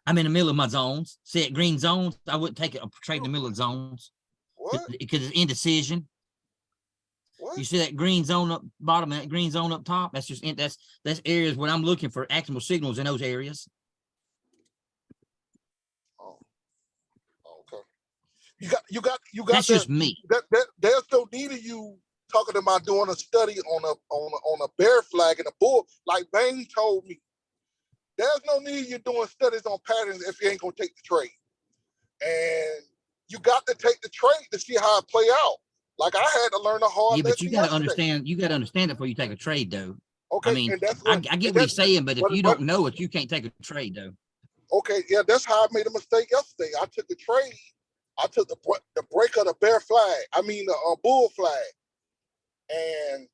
I'm in the middle of my zones. See at green zones, I wouldn't take a trade in the middle of zones What? because it's indecision. What? You see that green zone up bottom and that green zone up top? That's just that's areas where I'm looking for actionable signals in those areas. Oh, okay. That's just me. There's no need of you talking about doing a study on a bear flag and a bull. Like Bang told me, there's no need you doing studies on patterns if you ain't gonna take the trade. And you got to take the trade to see how it play out. Like I had to learn a hard Yeah, but lesson you got to yesterday. understand. You got to understand it before you take a trade, though. Okay, I mean, and that's I what, get what he's saying, but if you don't know it, you can't take a trade, though. Okay, yeah, that's how I made a mistake yesterday. I took the trade. I took the break of the bear flag. I mean the bull flag, and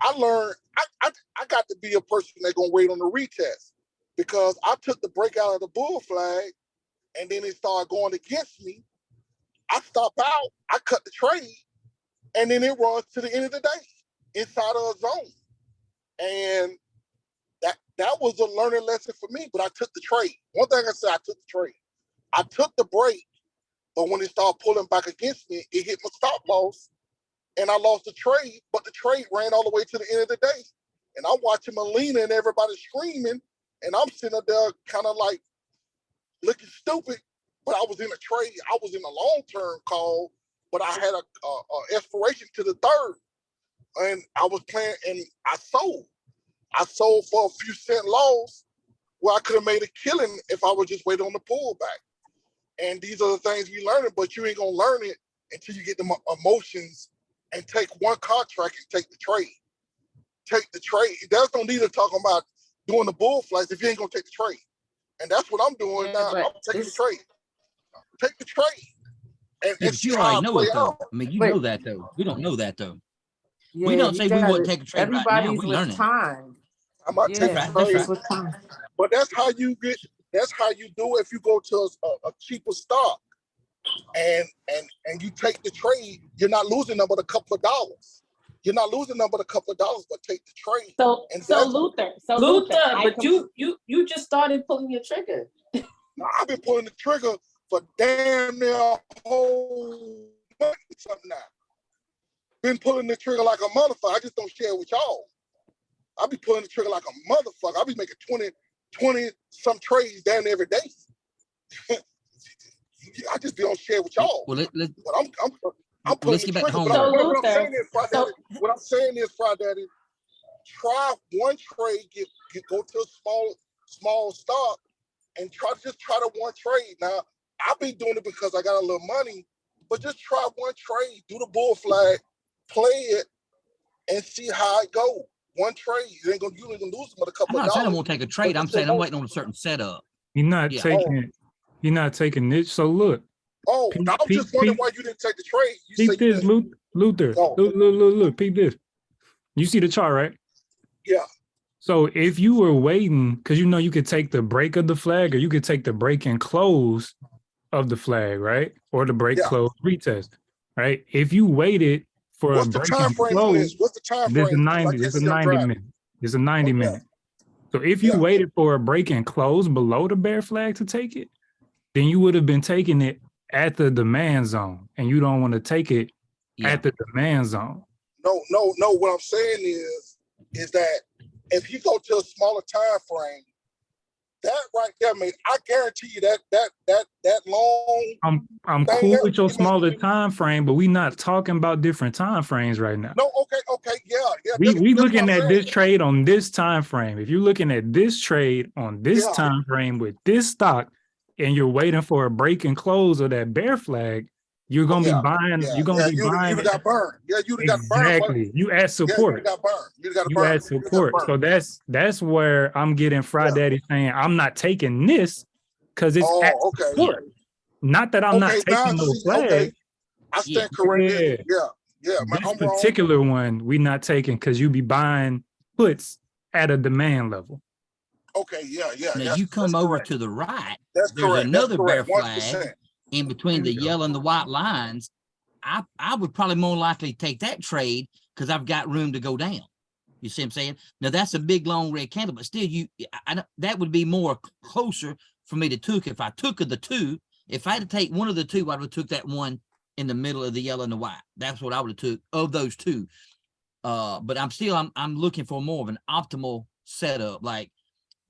I learned I got to be a person that's gonna wait on the retest, because I took the break out of the bull flag, and then it started going against me. I stop out. I cut the trade, and then it runs to the end of the day inside of a zone, and that was a learning lesson for me. But I took the trade. One thing I said, I took the trade. I took the break. But when it started pulling back against me, it hit my stop loss, and I lost the trade. But the trade ran all the way to the end of the day. And I'm watching Melina and everybody screaming, and I'm sitting up there kind of like looking stupid. But I was in a trade. I was in a long-term call, but I had a expiration to the third. And I was playing, and I sold. I sold for a few cent loss where I could have made a killing if I would just wait on the pullback. And these are the things we learning, but you ain't gonna learn it until you get the emotions and take one contract and take the trade. Take the trade. There's no need of talking about doing the bull flags if you ain't gonna take the trade. And that's what I'm doing now. I'm taking the trade. Take the trade. And but you already know it, though. I mean, you know that, though. We don't know that, though. Yeah, we don't say we wouldn't take a trade right now. Everybody's We with learning. time. I'm not taking That's trade. right. With time. But that's how you do it if you go to a cheaper stock and you take the trade. You're not losing them but a couple of dollars. You're not losing them but a couple of dollars, but take the trade. So Luther, but you just started pulling your trigger. I've been pulling the trigger for damn near a whole month or something now. Been pulling the trigger like a motherfucker. I just don't share it with y'all. I be pulling the trigger like a motherfucker. I be making 20 some trades damn every day. I just be on share with y'all. Well, I'm pulling let's the get back trigger. home. What I'm saying is, Fry Daddy, try one trade, go to a small stock, and try to one trade. Now, I'll be doing it because I got a little money, but just try one trade, do the bull flag, play it, and see how it go. One trade, you ain't gonna lose them but a couple I'm of not saying I dollars. won't take a trade. I'm saying I'm waiting on a certain setup. You're not taking it. So look. Oh, I was just wondering why you didn't take the trade. Peep this, Luther. Look, peep this. You see the chart, right? Yeah. So if you were waiting, because you know you could take the break of the flag, or you could take the break and close of the flag, right? Or the break close retest, right? If you waited for a break and close, what's the time frame? There's a 90 minute. There's a 90 minute. So if you waited for a break and close below the bear flag to take it, then you would have been taking it at the demand zone, and you don't want to take it at the demand zone. No. What I'm saying is that if you go to a smaller time frame, that right there, man, I guarantee you that long. I'm cool with your smaller time frame, but we not talking about different time frames right now. No, okay, yeah. We looking at this trade on this time frame. If you're looking at this trade on this time frame with this stock, and you're waiting for a break and close of that bear flag, you're gonna be buying. You're gonna be buying. You got burned. Yeah, you got burned. Exactly. You add support. You got You add support. So that's where I'm getting Fry Daddy saying I'm not taking this because it's at support. Not that I'm not taking no flag. Okay. I stand corrected. Yeah. This particular one we not taking because you be buying puts at a demand level. Okay, yeah. Now you come over to the right. There's another bear 100%. flag in between the yellow and the white lines. I would probably more likely take that trade because I've got room to go down. You see what I'm saying? Now that's a big long red candle, but still, that would be more closer for me to took if I took the two. If I had to take one of the two, I would have took that one in the middle of the yellow and the white. That's what I would have took of those two. But I'm looking for more of an optimal setup, like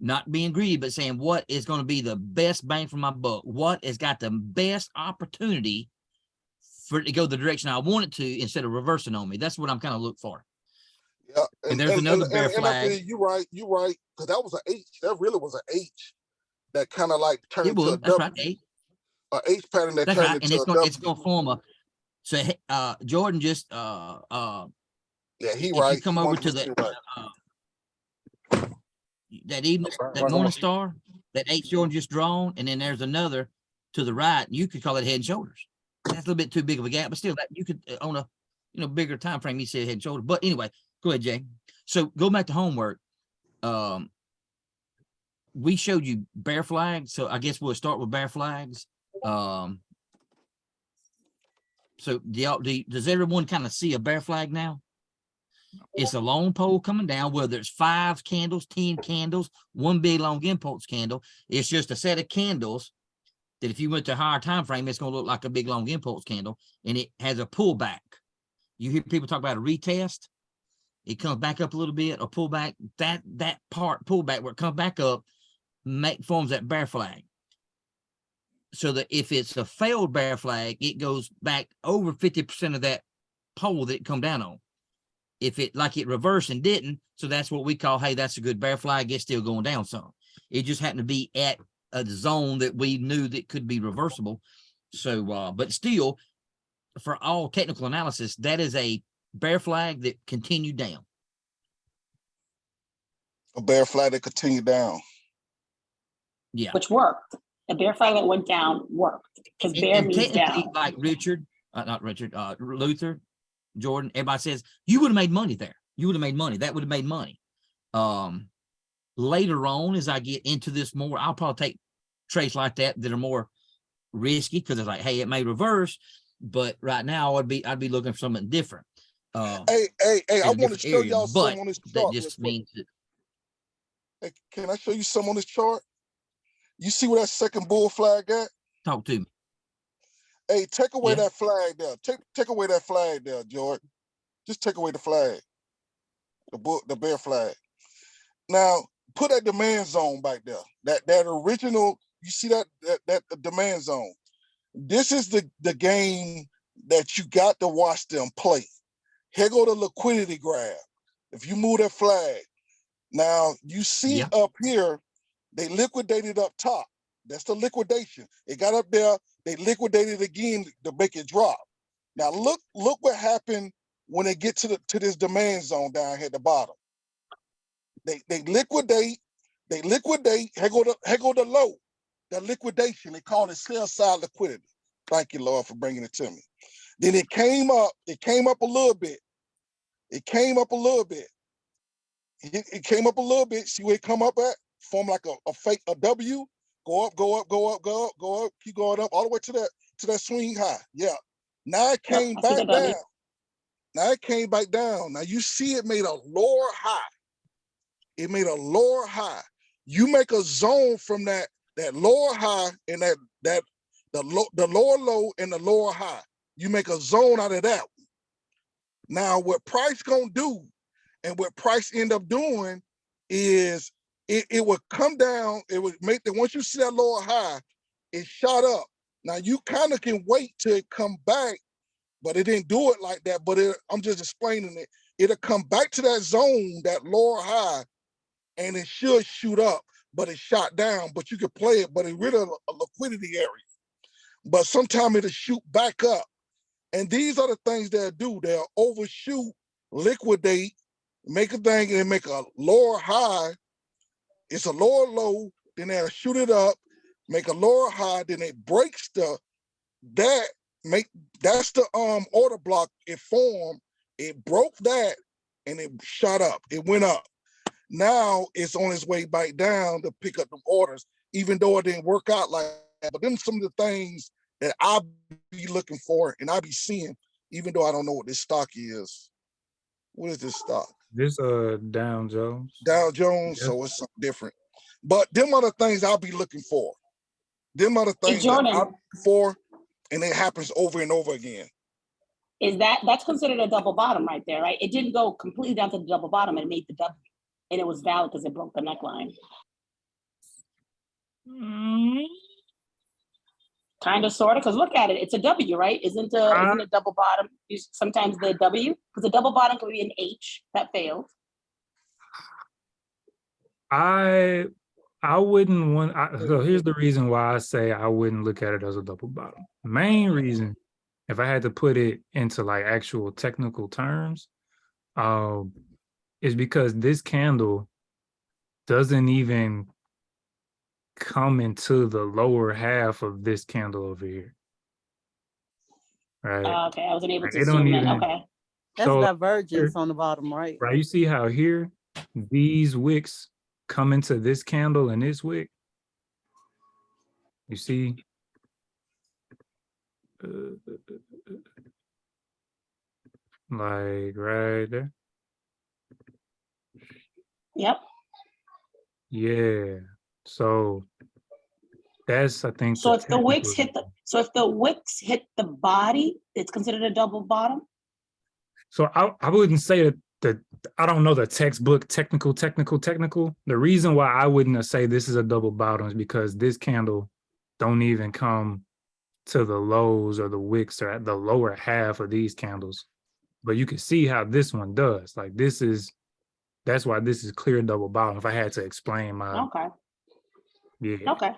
not being greedy, but saying what is going to be the best bang for my buck. What has got the best opportunity for it to go the direction I want it to instead of reversing on me. That's what I'm kind of looking for. Yeah, And there's another bear flag. You're right, because that was an H. That really was an H that kind of like turned It into was. a That's W. right. A H pattern that That's turned right. And into a W. it's gonna form a. So Jordan just Yeah, he if right. you come He over to 100% the right. that evening, that morning star, that H Jordan just drawn, and then there's another to the right. You could call it head and shoulders. That's a little bit too big of a gap, but still, that you could on a bigger time frame. You said head and shoulder, but anyway, go ahead, Jay. So go back to homework. We showed you bear flags, so I guess we'll start with bear flags. So does everyone kind of see a bear flag now? It's a long pole coming down, whether it's 5 candles, 10 candles, one big long impulse candle. It's just a set of candles that if you went to a higher time frame, it's going to look like a big long impulse candle, and it has a pullback. You hear people talk about a retest. It comes back up a little bit, or pull back. That part pullback where it comes back up forms that bear flag. So that if it's a failed bear flag, it goes back over 50% of that pole that it come down on. If it reversed and didn't, so that's what we call, hey, that's a good bear flag. It's still going down some. It just happened to be at a zone that we knew that could be reversible. So, but still, for all technical analysis, that is a bear flag that continued down. A bear flag that continued down. Yeah. Which worked. A bear flag that went down worked because bear means down. Like Luther, Jordan, everybody says, you would have made money there. You would have made money. That would have made money. Later on, as I get into this more, I'll probably take trades like that are more risky because it's like, hey, it may reverse, but right now I'd be looking for something different. Hey, I want to show y'all some on this chart. That just means that. Hey, can I show you some on this chart? You see where that second bull flag at? Talk to me. Hey, take away that flag there. Take away that flag there, Jordan. Just take away the flag, the bear flag. Now put that demand zone back there. That original. You see that demand zone. This is the game that you got to watch them play. Here go the liquidity grab. If you move that flag, now you see up here, they liquidated up top. That's the liquidation. It got up there. They liquidated again to make it drop. Now look what happened when they get to this demand zone down here at the bottom. They liquidate. Here go the low. The liquidation. They call it sell side liquidity. Thank you, Lord, for bringing it to me. Then it came up. It came up a little bit. It came up a little bit. It came up a little bit. See where it come up at? Form like a W. Go up, go up, go up, go up, go up. Keep going up all the way to that swing high. Yeah. Now it came back down. Now it came back down. Now you see it made a lower high. It made a lower high. You make a zone from that lower high and the lower low and the lower high. You make a zone out of that. Now what price gonna do and what price end up doing is it would come down. It would make that once you see that lower high, it shot up. Now you kind of can wait till it come back, but it didn't do it like that. But I'm just explaining it. It'll come back to that zone, that lower high, and it should shoot up, but it shot down. But you could play it, but it's really a liquidity area. But sometimes it'll shoot back up. And these are the things they'll do. They'll overshoot, liquidate, make a thing, and make a lower high. It's a lower low, then they'll shoot it up, make a lower high, then it breaks that's the order block it formed. It broke that and it shot up. It went up. Now it's on its way back down to pick up the orders, even though it didn't work out like that. But then some of the things that I'll be looking for and I'll be seeing, even though I don't know what this stock is. What is this stock? This Dow Jones. Dow Jones, so it's something different. But them are the things I'll be looking for. Them are the things that I'm looking for, and it happens over and over again. That's considered a double bottom right there, right? It didn't go completely down to the double bottom, and it made the W. And it was valid because it broke the neckline. Kind of, sort of, because look at it. It's a W, right? Isn't a double bottom sometimes the W? Because a double bottom could be an H that failed. I wouldn't want. So here's the reason why I say I wouldn't look at it as a double bottom. Main reason, if I had to put it into like actual technical terms, is because this candle doesn't even come into the lower half of this candle over here. Right. Okay, I wasn't able to They don't zoom in. even. Okay. That's So divergence here, on the bottom right. right? You see how here these wicks come into this candle and this wick. You see. Like right there. Yep. Yeah. So that's, I think. So if the wicks hit the body, it's considered a double bottom. So I wouldn't say that I don't know the textbook technical. The reason why I wouldn't say this is a double bottom is because this candle don't even come to the lows or the wicks or at the lower half of these candles. But you can see how this one does. Like that's why this is clear double bottom. If I had to explain my. Okay. Yeah. Okay.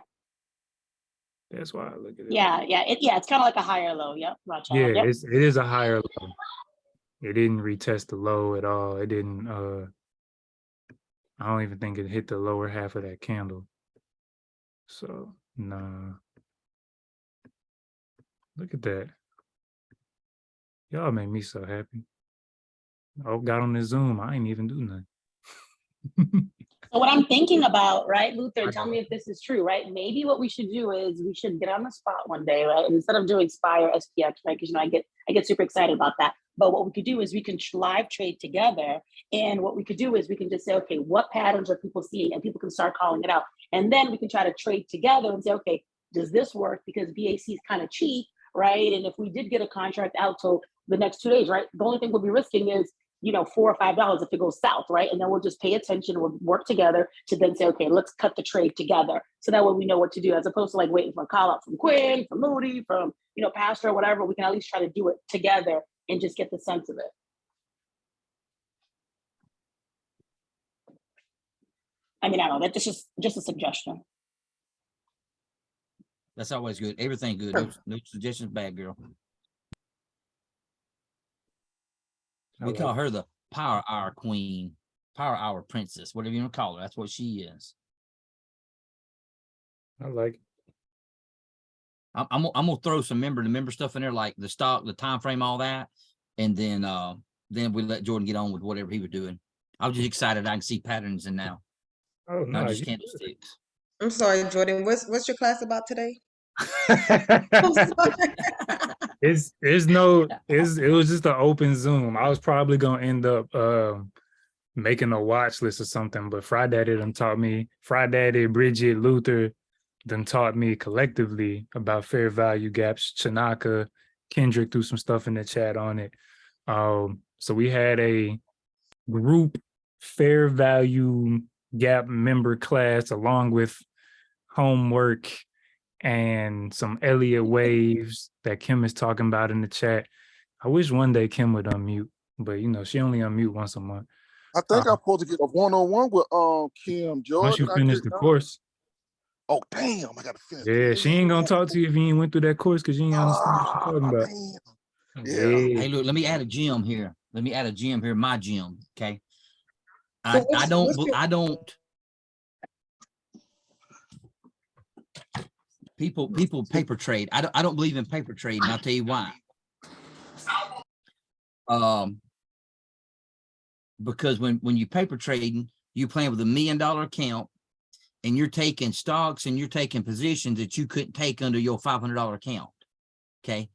That's why I look at it. Yeah. It's kind of like a higher low. Yep. Gotcha. Yeah, Yep. it is a higher low. It didn't retest the low at all. It didn't. I don't even think it hit the lower half of that candle. So nah. Look at that. Y'all made me so happy. Oh, got on this Zoom. I ain't even do nothing. So what I'm thinking about, right, Luther, tell me if this is true, right? Maybe what we should do is we should get on the spot one day, right? And instead of doing SPY or SPX, right? Because I get super excited about that. But what we could do is we can live trade together. And what we could do is we can just say, okay, what patterns are people seeing? And people can start calling it out. And then we can try to trade together and say, okay, does this work? Because BAC is kind of cheap, right? And if we did get a contract out till the next 2 days, right? The only thing we'll be risking is, $4 or $5 if it goes south, right? And then we'll just pay attention, we'll work together to then say, okay, let's cut the trade together. So that way we know what to do, as opposed to like waiting for a call out from Quinn, from Moody, from, Pastor or whatever. We can at least try to do it together and just get the sense of it. I mean, I don't know, that's just a suggestion. That's always good. Everything good. No suggestions bad, girl. We call her the power hour queen, power hour princess, whatever you want to call her. That's what she is. I like it. I'm gonna throw some member stuff in there, like the stock, the time frame, all that, and then we let Jordan get on with whatever he was doing. I was just excited I can see patterns in now. Oh, not no, just candlesticks. I'm sorry, Jordan. What's your class about today? It was just an open Zoom. I was probably gonna end up making a watch list or something, but Friday done taught me. Friday, Bridget, Luther done taught me collectively about fair value gaps. Chanaka, Kendrick threw some stuff in the chat on it. So we had a group fair value gap member class along with homework and some Elliott waves that Kim is talking about in the chat. I wish one day Kim would unmute, but she only unmute once a month. I think I'm supposed to get a one-on-one with Kim, George. Once you finish the course. Oh damn! I gotta finish. Yeah, she ain't gonna talk to you if you ain't went through that course because you ain't understand what she's talking about. Yeah. Hey, look, let me add a gym here. My gym. Okay. I don't. People paper trade. I don't believe in paper trade, and I'll tell you why. Because when you paper trading, you playing with $1 million account, and you're taking stocks and you're taking positions that you couldn't take under your $500 account. Okay.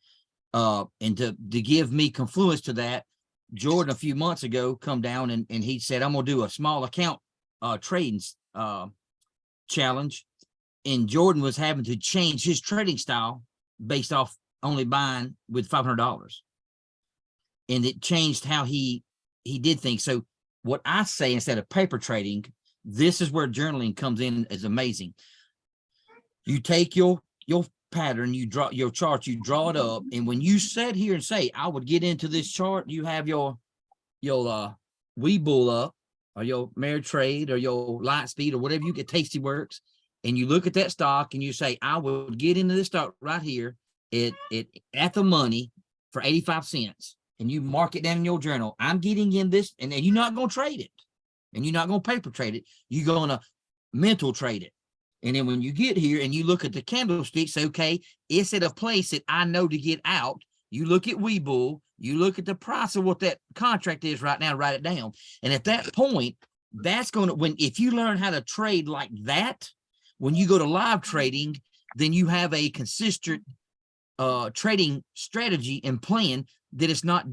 And to give me confluence to that, Jordan a few months ago come down and he said, I'm gonna do a small account trading challenge. And Jordan was having to change his trading style based off only buying with $500. And it changed how he did things. So what I say, instead of paper trading, this is where journaling comes in, is amazing. You take your pattern, you draw your chart, you draw it up. And when you sit here and say, I would get into this chart, you have your Webull up, or your Ameritrade, or your Lightspeed, or whatever you get, Tasty Works, and you look at that stock and you say, I would get into this stock right here at the money for 85 cents. And you mark it down in your journal. I'm getting in this, and then you're not going to trade it. And you're not going to paper trade it. You're going to mental trade it. And then when you get here and you look at the candlesticks, okay, it's at a place that I know to get out. You look at Webull, you look at the price of what that contract is right now, write it down. And at that point, that's going to, if you learn how to trade like that, when you go to live trading, then you have a consistent trading strategy and plan that it's not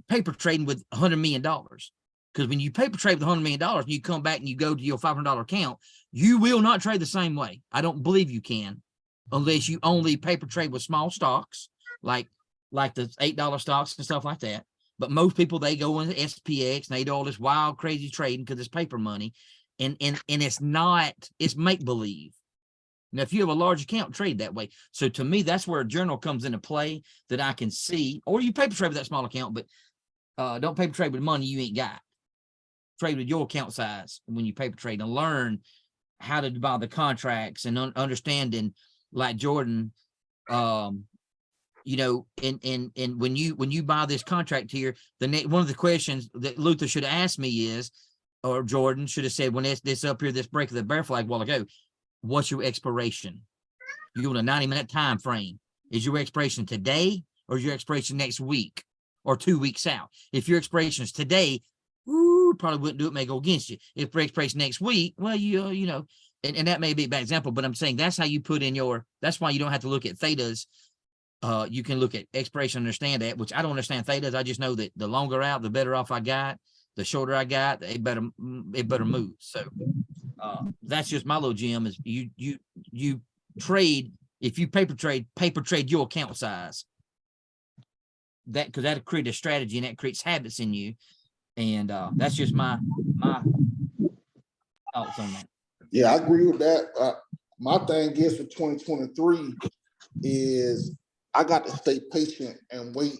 paper trading with $100 million. Because when you paper trade with $100 million and you come back and you go to your $500 account, you will not trade the same way. I don't believe you can, unless you only paper trade with small stocks, like the $8 stocks and stuff like that. But most people, they go into SPX and they do all this wild, crazy trading because it's paper money. And it's not, it's make-believe. Now, if you have a large account, trade that way. So to me, that's where a journal comes into play, that I can see, or you paper trade with that small account, but don't paper trade with money you ain't got. Trade with your account size when you paper trade, and learn how to buy the contracts, and understanding, like Jordan, you know, and when you buy this contract here, one of the questions that Luther should have asked me is, or Jordan should have said, when this up here, this break of the bear flag a while ago, what's your expiration? You want a 90-minute time frame. Is your expiration today, or is your expiration next week or 2 weeks out? If your expiration is today, probably wouldn't do it, may go against you. If breaks price next week, well, you know, and that may be a bad example, but I'm saying that's how you put in that's why you don't have to look at thetas. You can look at expiration, understand that, which I don't understand thetas. I just know that the longer out, the better off I got. The shorter I got, it better move. So that's just my little gem, is you trade, if you paper trade your account size. That, because that'll create a strategy and that creates habits in you. And that's just my thoughts on that. Yeah, I agree with that. My thing is for 2023 is I got to stay patient and wait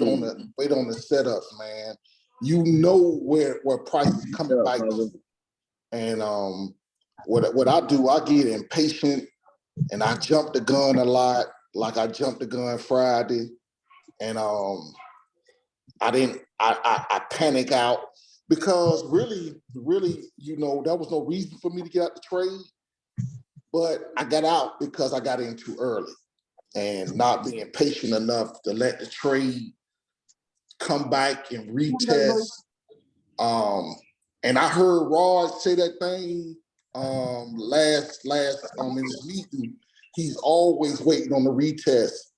on the setups, man. You know where prices coming back to. And what I do, I get impatient and I jump the gun a lot, like I jumped the gun Friday. And I panic out, because really, you know, there was no reason for me to get out the trade, but I got out because I got in too early and not being patient enough to let the trade come back and retest. And I heard Rod say that thing last in his meeting. He's always waiting on the retest.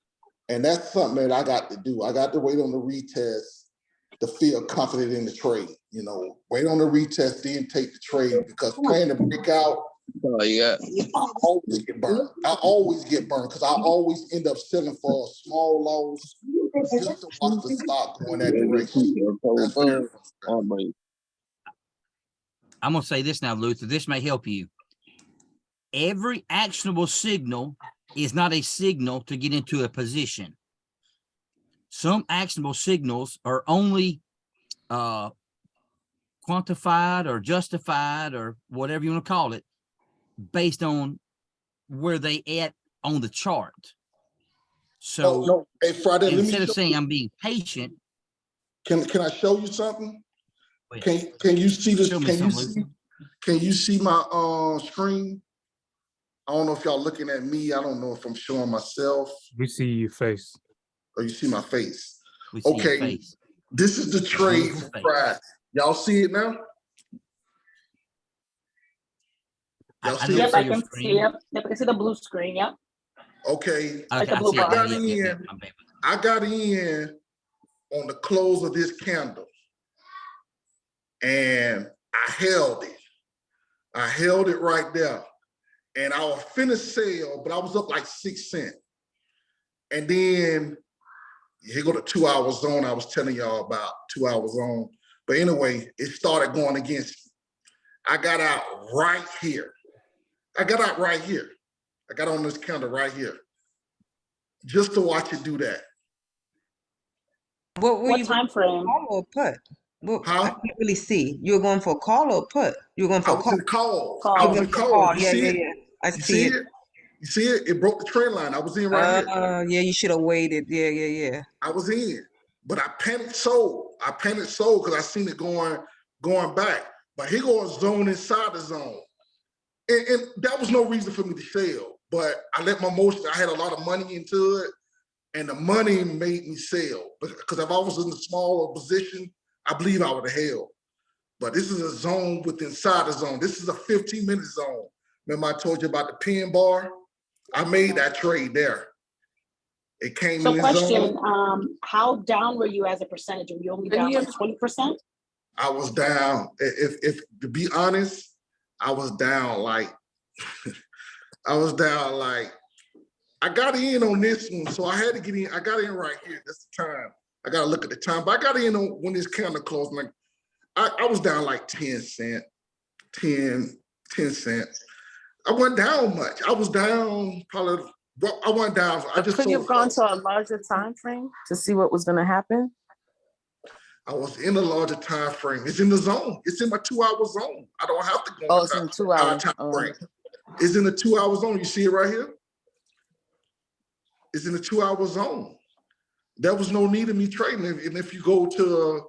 And that's something that I got to do. I got to wait on the retest to feel confident in the trade. You know, wait on the retest, then take the trade, because playing the break out, I always get burned. Because I always end up selling for a small loss just to watch the stock going that direction. That's very frustrating. I'm going to say this now, Luther. This may help you. Every actionable signal is not a signal to get into a position. Some actionable signals are only quantified or justified, or whatever you want to call it, based on where they at on the chart. So Hey, Friday, instead of saying I'm being patient, can I show you something? Can you see this? Can you see my screen? I don't know if y'all looking at me. I don't know if I'm showing myself. We see your face. Or you see my face. We see your face. This is the trade for Friday. Y'all see it now? Yep, I can see it. Yep, I can see the blue screen. Yep. Okay. I got in on the close of this candle, and I held it. I held it right there, and I was finished sale, but I was up like 6 cents. And then here go the 2 hour zone I was telling y'all about, 2 hour zone. But anyway, it started going against me. I got out right here. I got on this candle right here. just to watch it do that. What were What you time frame? call or put? Well, I Huh? can't really see. You were going for a call or put? You were going I for a was call. in calls. Call. I You was were in going for a call. calls. You Yeah, see yeah, it? yeah. I You see see it. it? You see it? It broke the trend line. I was in right here. Yeah, you should have waited. Yeah, yeah, yeah. I was in, but I panicked sold. I panicked sold because I seen it going back. But he going zone inside the zone, and that was no reason for me to sell. But I let my emotions. I had a lot of money into it, and the money made me sell. Because if I was in a smaller position, I believe I would have held. But this is a zone within inside the zone. This is a 15-minute zone. Remember I told you about the pin bar? I made that trade there. It came So in the question, zone. how down were you as a percentage? Were you only down like 20%? I was down. If to be honest, I was down like I got in on this one, so I had to get in. I got in right here. That's the time. I gotta look at the time, but I got in on when this candle closed. Like I was down like 10 cents. I wasn't down much. I was down probably. Well, I went down. I just Could you sold have gone to a larger time frame to see what was going to happen? I was in a larger time frame. It's in the zone. It's in my 2-hour zone. I don't have to go. Oh, it's in 2 hours. Time frame. It's in the 2-hour zone. You see it right here? It's in the 2-hour zone. There was no need of me trading. And if you go to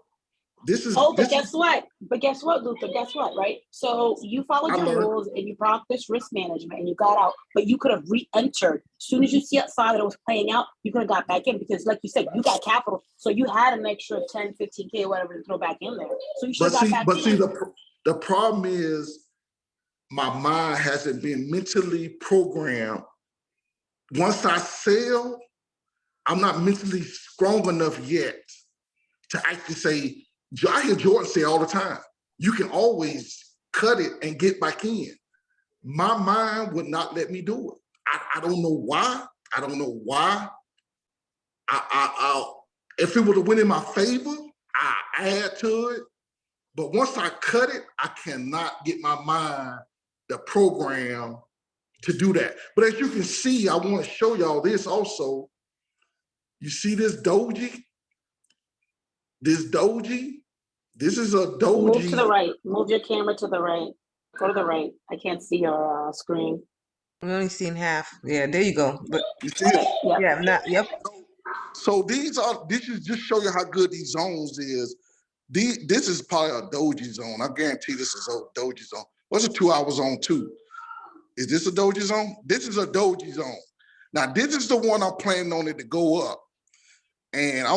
this is Guess what? But guess what, Luther? Guess what, right? So you followed your rules and you practiced risk management and you got out, but you could have re-entered. As soon as you see outside that it was playing out, you could have got back in because like you said, you got capital. So you had an extra 10, 15K or whatever to throw back in there. So you should have got back in. See, the problem is my mind hasn't been mentally programmed. Once I sell, I'm not mentally strong enough yet to actually say, I hear Jordan say all the time, you can always cut it and get back in. My mind would not let me do it. I don't know why. I don't know why. If it would have went in my favor, I add to it. But once I cut it, I cannot get my mind, the program, to do that. But as you can see, I want to show y'all this also. You see this doji? This doji? This is a doji. Move to the right. Move your camera to the right. Go to the right. I can't see your screen. We only seen half. Yeah, there you go. But you see it? Yep. Yeah, not yep. So this is just show you how good these zones is. This is probably a doji zone. I guarantee this is a doji zone. What's a 2-hour zone too? Is this a doji zone? This is a doji zone. Now this is the one I'm planning on it to go up. And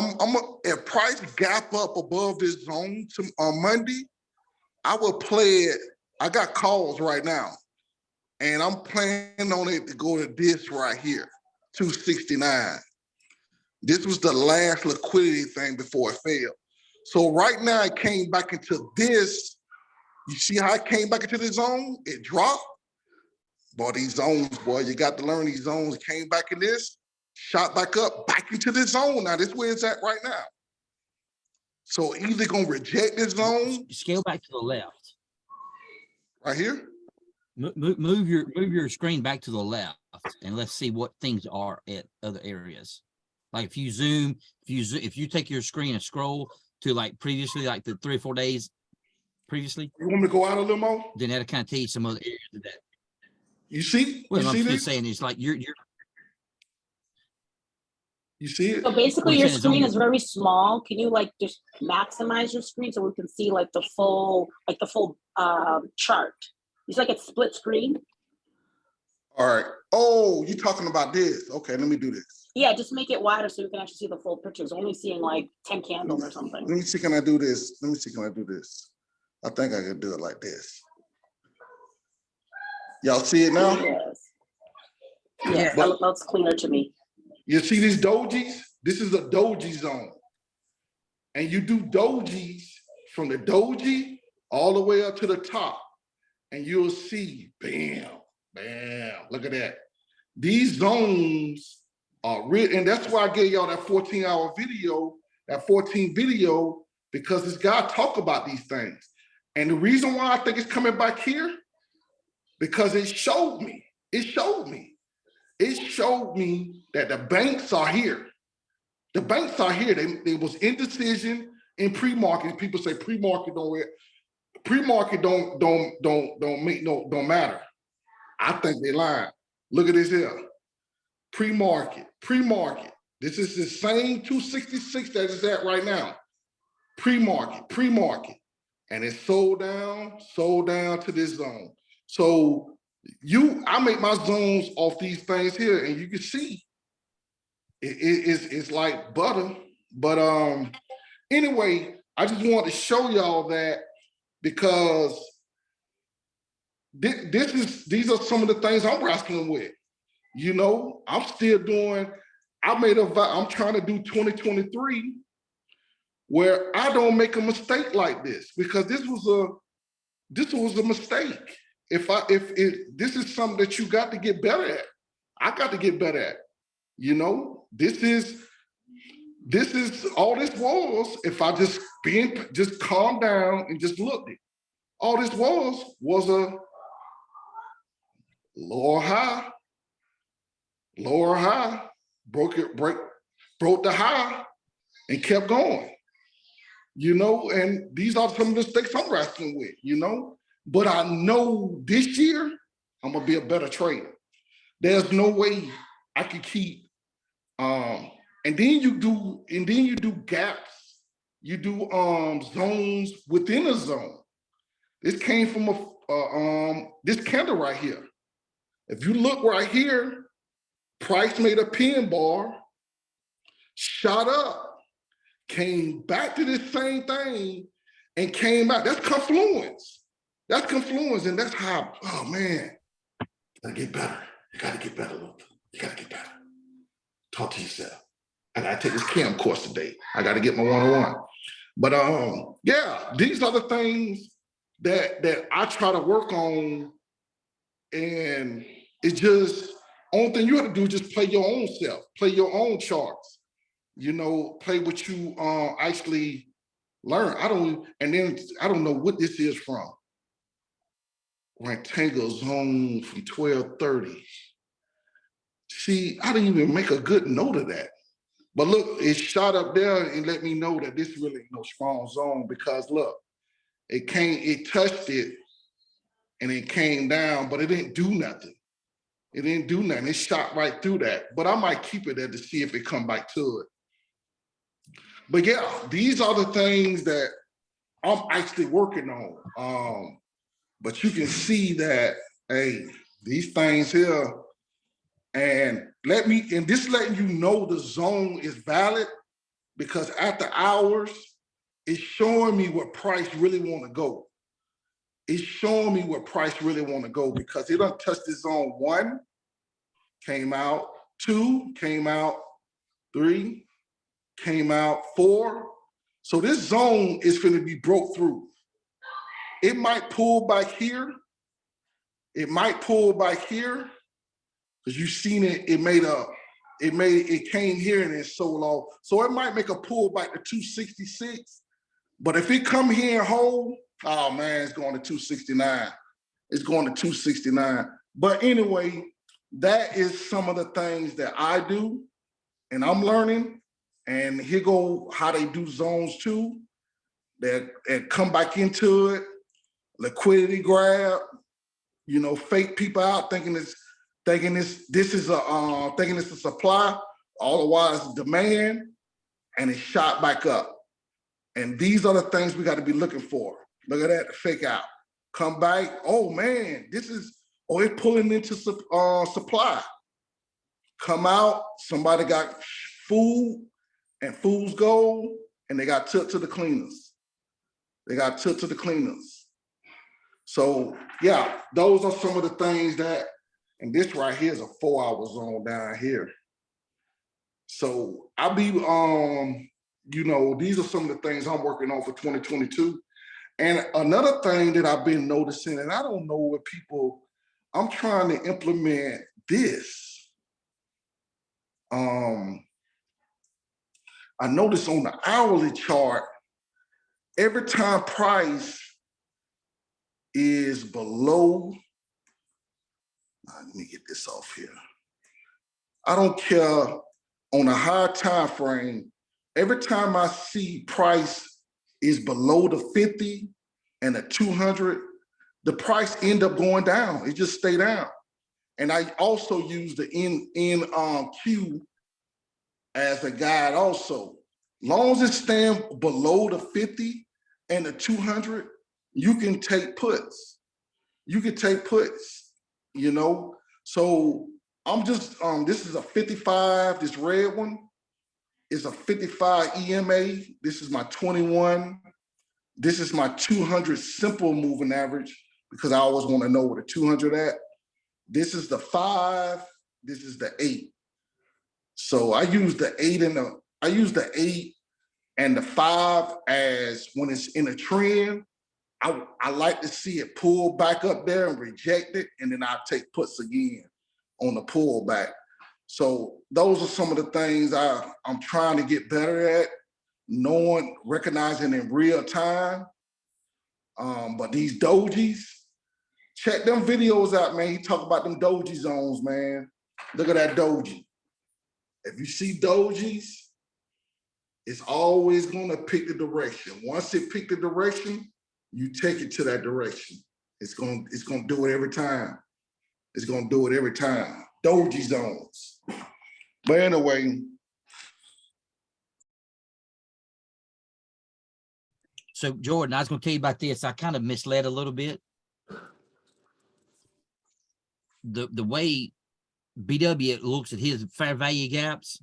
if price gap up above this zone on Monday, I will play it. I got calls right now, and I'm planning on it to go to this right here, 269. This was the last liquidity thing before it failed. So right now it came back into this. You see how it came back into the zone? It dropped. Boy, these zones, boy, you got to learn these zones. It came back in this. Shot back up, back into the zone. Now, this is where it's at right now. So either gonna reject this zone. Scale back to the left. Right here? Move your screen back to the left and let's see what things are at other areas. Like if you zoom, if you take your screen and scroll to like previously, like the 3 or 4 days previously. You want me to go out a little more? Then that'll kind of tell you some other areas of that. You see? Well, you I'm see just this? saying it's like you're You see it? So basically your screen is very small. Can you like just maximize your screen so we can see like the full chart? It's like it's split screen. All right. Oh, you're talking about this. Okay, let me do this. Yeah, just make it wider so you can actually see the full picture. It's only seeing like 10 candles or something. Let me see, can I do this? Let me see, can I do this? I think I can do it like this. Y'all see it now? Yes. Yes, that looks cleaner to me. You see these dojis? This is a doji zone. And you do dojis from the doji all the way up to the top. And you'll see, bam, bam, look at that. These zones are real, and that's why I gave y'all that 14-hour video, that 14 video, because this guy talk about these things. And the reason why I think it's coming back here, because it showed me. it showed me that the banks are here. The banks are here. They was indecision in pre-market. People say pre-market don't matter. I think they lying. Look at this here. Pre-market. This is the same 266 that it's at right now. Pre-market. And it sold down to this zone. So I make my zones off these things here, and you can see it's like butter. But anyway, I just want to show y'all that because these are some of the things I'm wrestling with. You know, I'm still doing, I'm trying to do 2023 where I don't make a mistake like this, because this was a mistake. If this is something that you got to get better at, I got to get better at. You know, this is all this was. If I just calm down and just looked it, all this was a lower high, broke the high, and kept going. You know, and these are some of the mistakes I'm wrestling with, you know. But I know this year I'm gonna be a better trader. There's no way I can keep and then you do gaps, you do zones within a zone. This came from this candle right here. If you look right here, price made a pin bar, shot up, came back to this same thing, and came out. That's confluence. And that's how, oh man, you gotta get better. You gotta get better, Luther. You gotta get better. Talk to yourself. I gotta take this CAM course today. I gotta get my 101. But yeah, these are the things that I try to work on. And it's just, only thing you have to do is just play your own self, play your own charts. You know, play what you actually learn. I don't know what this is from. Rectangle zone from 1230. See, I didn't even make a good note of that. But look, it shot up there and let me know that this really ain't no strong zone, because look, it touched it and it came down, but it didn't do nothing. It shot right through that. But I might keep it there to see if it come back to it. But yeah, these are the things that I'm actually working on. But you can see that, hey, these things here, and this letting you know the zone is valid, because after hours, it's showing me what price really want to go. It's showing me what price really want to go, because it done touched this zone. 1, came out, 2, came out, 3, came out, 4. So this zone is going to be broke through. It might pull back here. Because you've seen it, it came here and it sold off. So it might make a pull back to 266. But if it come here and hold, oh man, it's going to 269. It's going to 269. But anyway, that is some of the things that I do and I'm learning. And here go how they do zones too. That come back into it, liquidity grab, you know, fake people out thinking this is a supply, otherwise demand, and it shot back up. And these are the things we got to be looking for. Look at that, fake out. Come back, oh man, it's pulling into supply. Come out, somebody got food and food's gold, and they got took to the cleaners. So yeah, those are some of the things that, and this right here is a 4-hour zone down here. So I'll be, you know, these are some of the things I'm working on for 2022. And another thing that I've been noticing, and I don't know what people, I'm trying to implement this. I noticed on the hourly chart, every time price is below, let me get this off here. I don't care on a higher time frame. Every time I see price is below the 50 and the 200, the price end up going down. It just stay down. And I also use the NQ as a guide also. Long as it stands below the 50 and the 200, you can take puts. You can take puts, you know? So I'm just, this is a 55, this red one is a 55 EMA. This is my 21. This is my 200 simple moving average because I always want to know where the 200 at. This is the 5, this is the 8. So I use the 8 and the 5 as when it's in a trend. I like to see it pull back up there and reject it, and then I'll take puts again on the pullback. So those are some of the things I'm trying to get better at, knowing, recognizing in real time. But these dojis, check them videos out, man. He talk about them doji zones, man. Look at that doji. If you see dojis, it's always gonna pick the direction. Once it pick the direction, you take it to that direction. It's gonna do it every time. It's gonna do it every time. Doji zones. But anyway. So Jordan, I was gonna tell you about this. I kind of misled a little bit. The way BW looks at his fair value gaps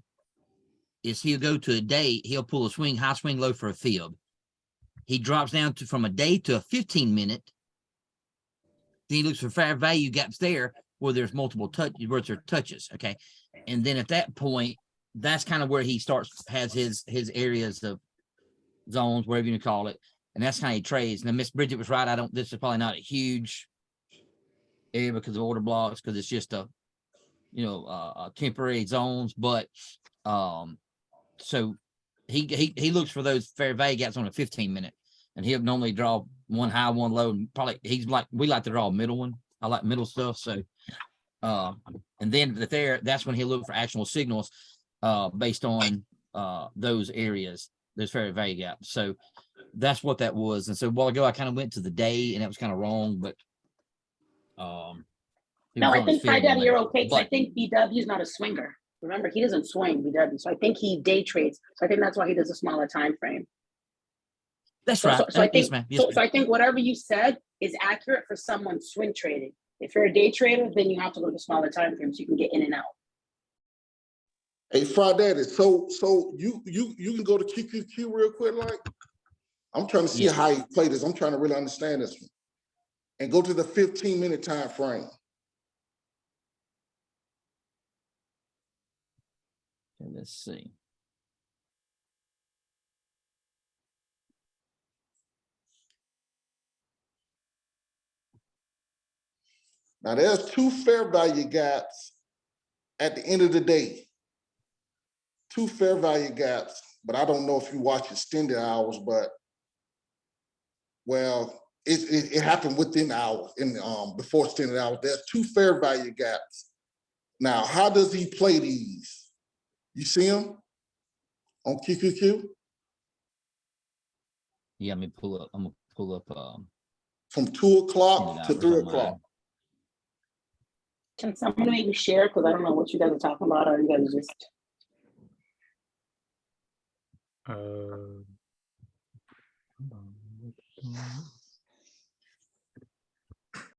is he'll go to a day, he'll pull a swing, high swing low for a fib. He drops down from a day to a 15-minute. Then he looks for fair value gaps there where there's multiple touches. Okay. And then at that point, that's kind of where he has his areas of zones, whatever you call it. And that's how he trades. Now, Miss Bridget was right. This is probably not a huge area because of order blocks, because it's just a temporary zones. But so he looks for those fair value gaps on a 15-minute, and he'll normally draw one high, one low, and probably we like to draw a middle one. I like middle stuff. So and then that's when he'll look for actual signals based on those areas, those fair value gaps. So that's what that was. And so a while ago I kind of went to the day, and that was kind of wrong, but no, I think Friday you're okay, because I think BW is not a swinger. Remember, he doesn't swing BW, so I think he day trades. So I think that's why he does a smaller time frame. That's right. So I think so I think whatever you said is accurate for someone swing trading. If you're a day trader, then you have to go to smaller time frames so you can get in and out. Hey, Friday, so you can go to QQQ real quick, like I'm trying to see how you play this. I'm trying to really understand this one, and go to the 15-minute time frame. Okay, let's see. Now there's 2 fair value gaps at the end of the day. 2 fair value gaps, but I don't know if you watch extended hours, but well, it happened within hours, before extended hours. There's 2 fair value gaps. Now, how does he play these? You see him on QQQ? Yeah, I'm gonna pull up from 2 o'clock to 3 o'clock. Can someone maybe share? Because I don't know what you guys are talking about, or you guys just. Hold on.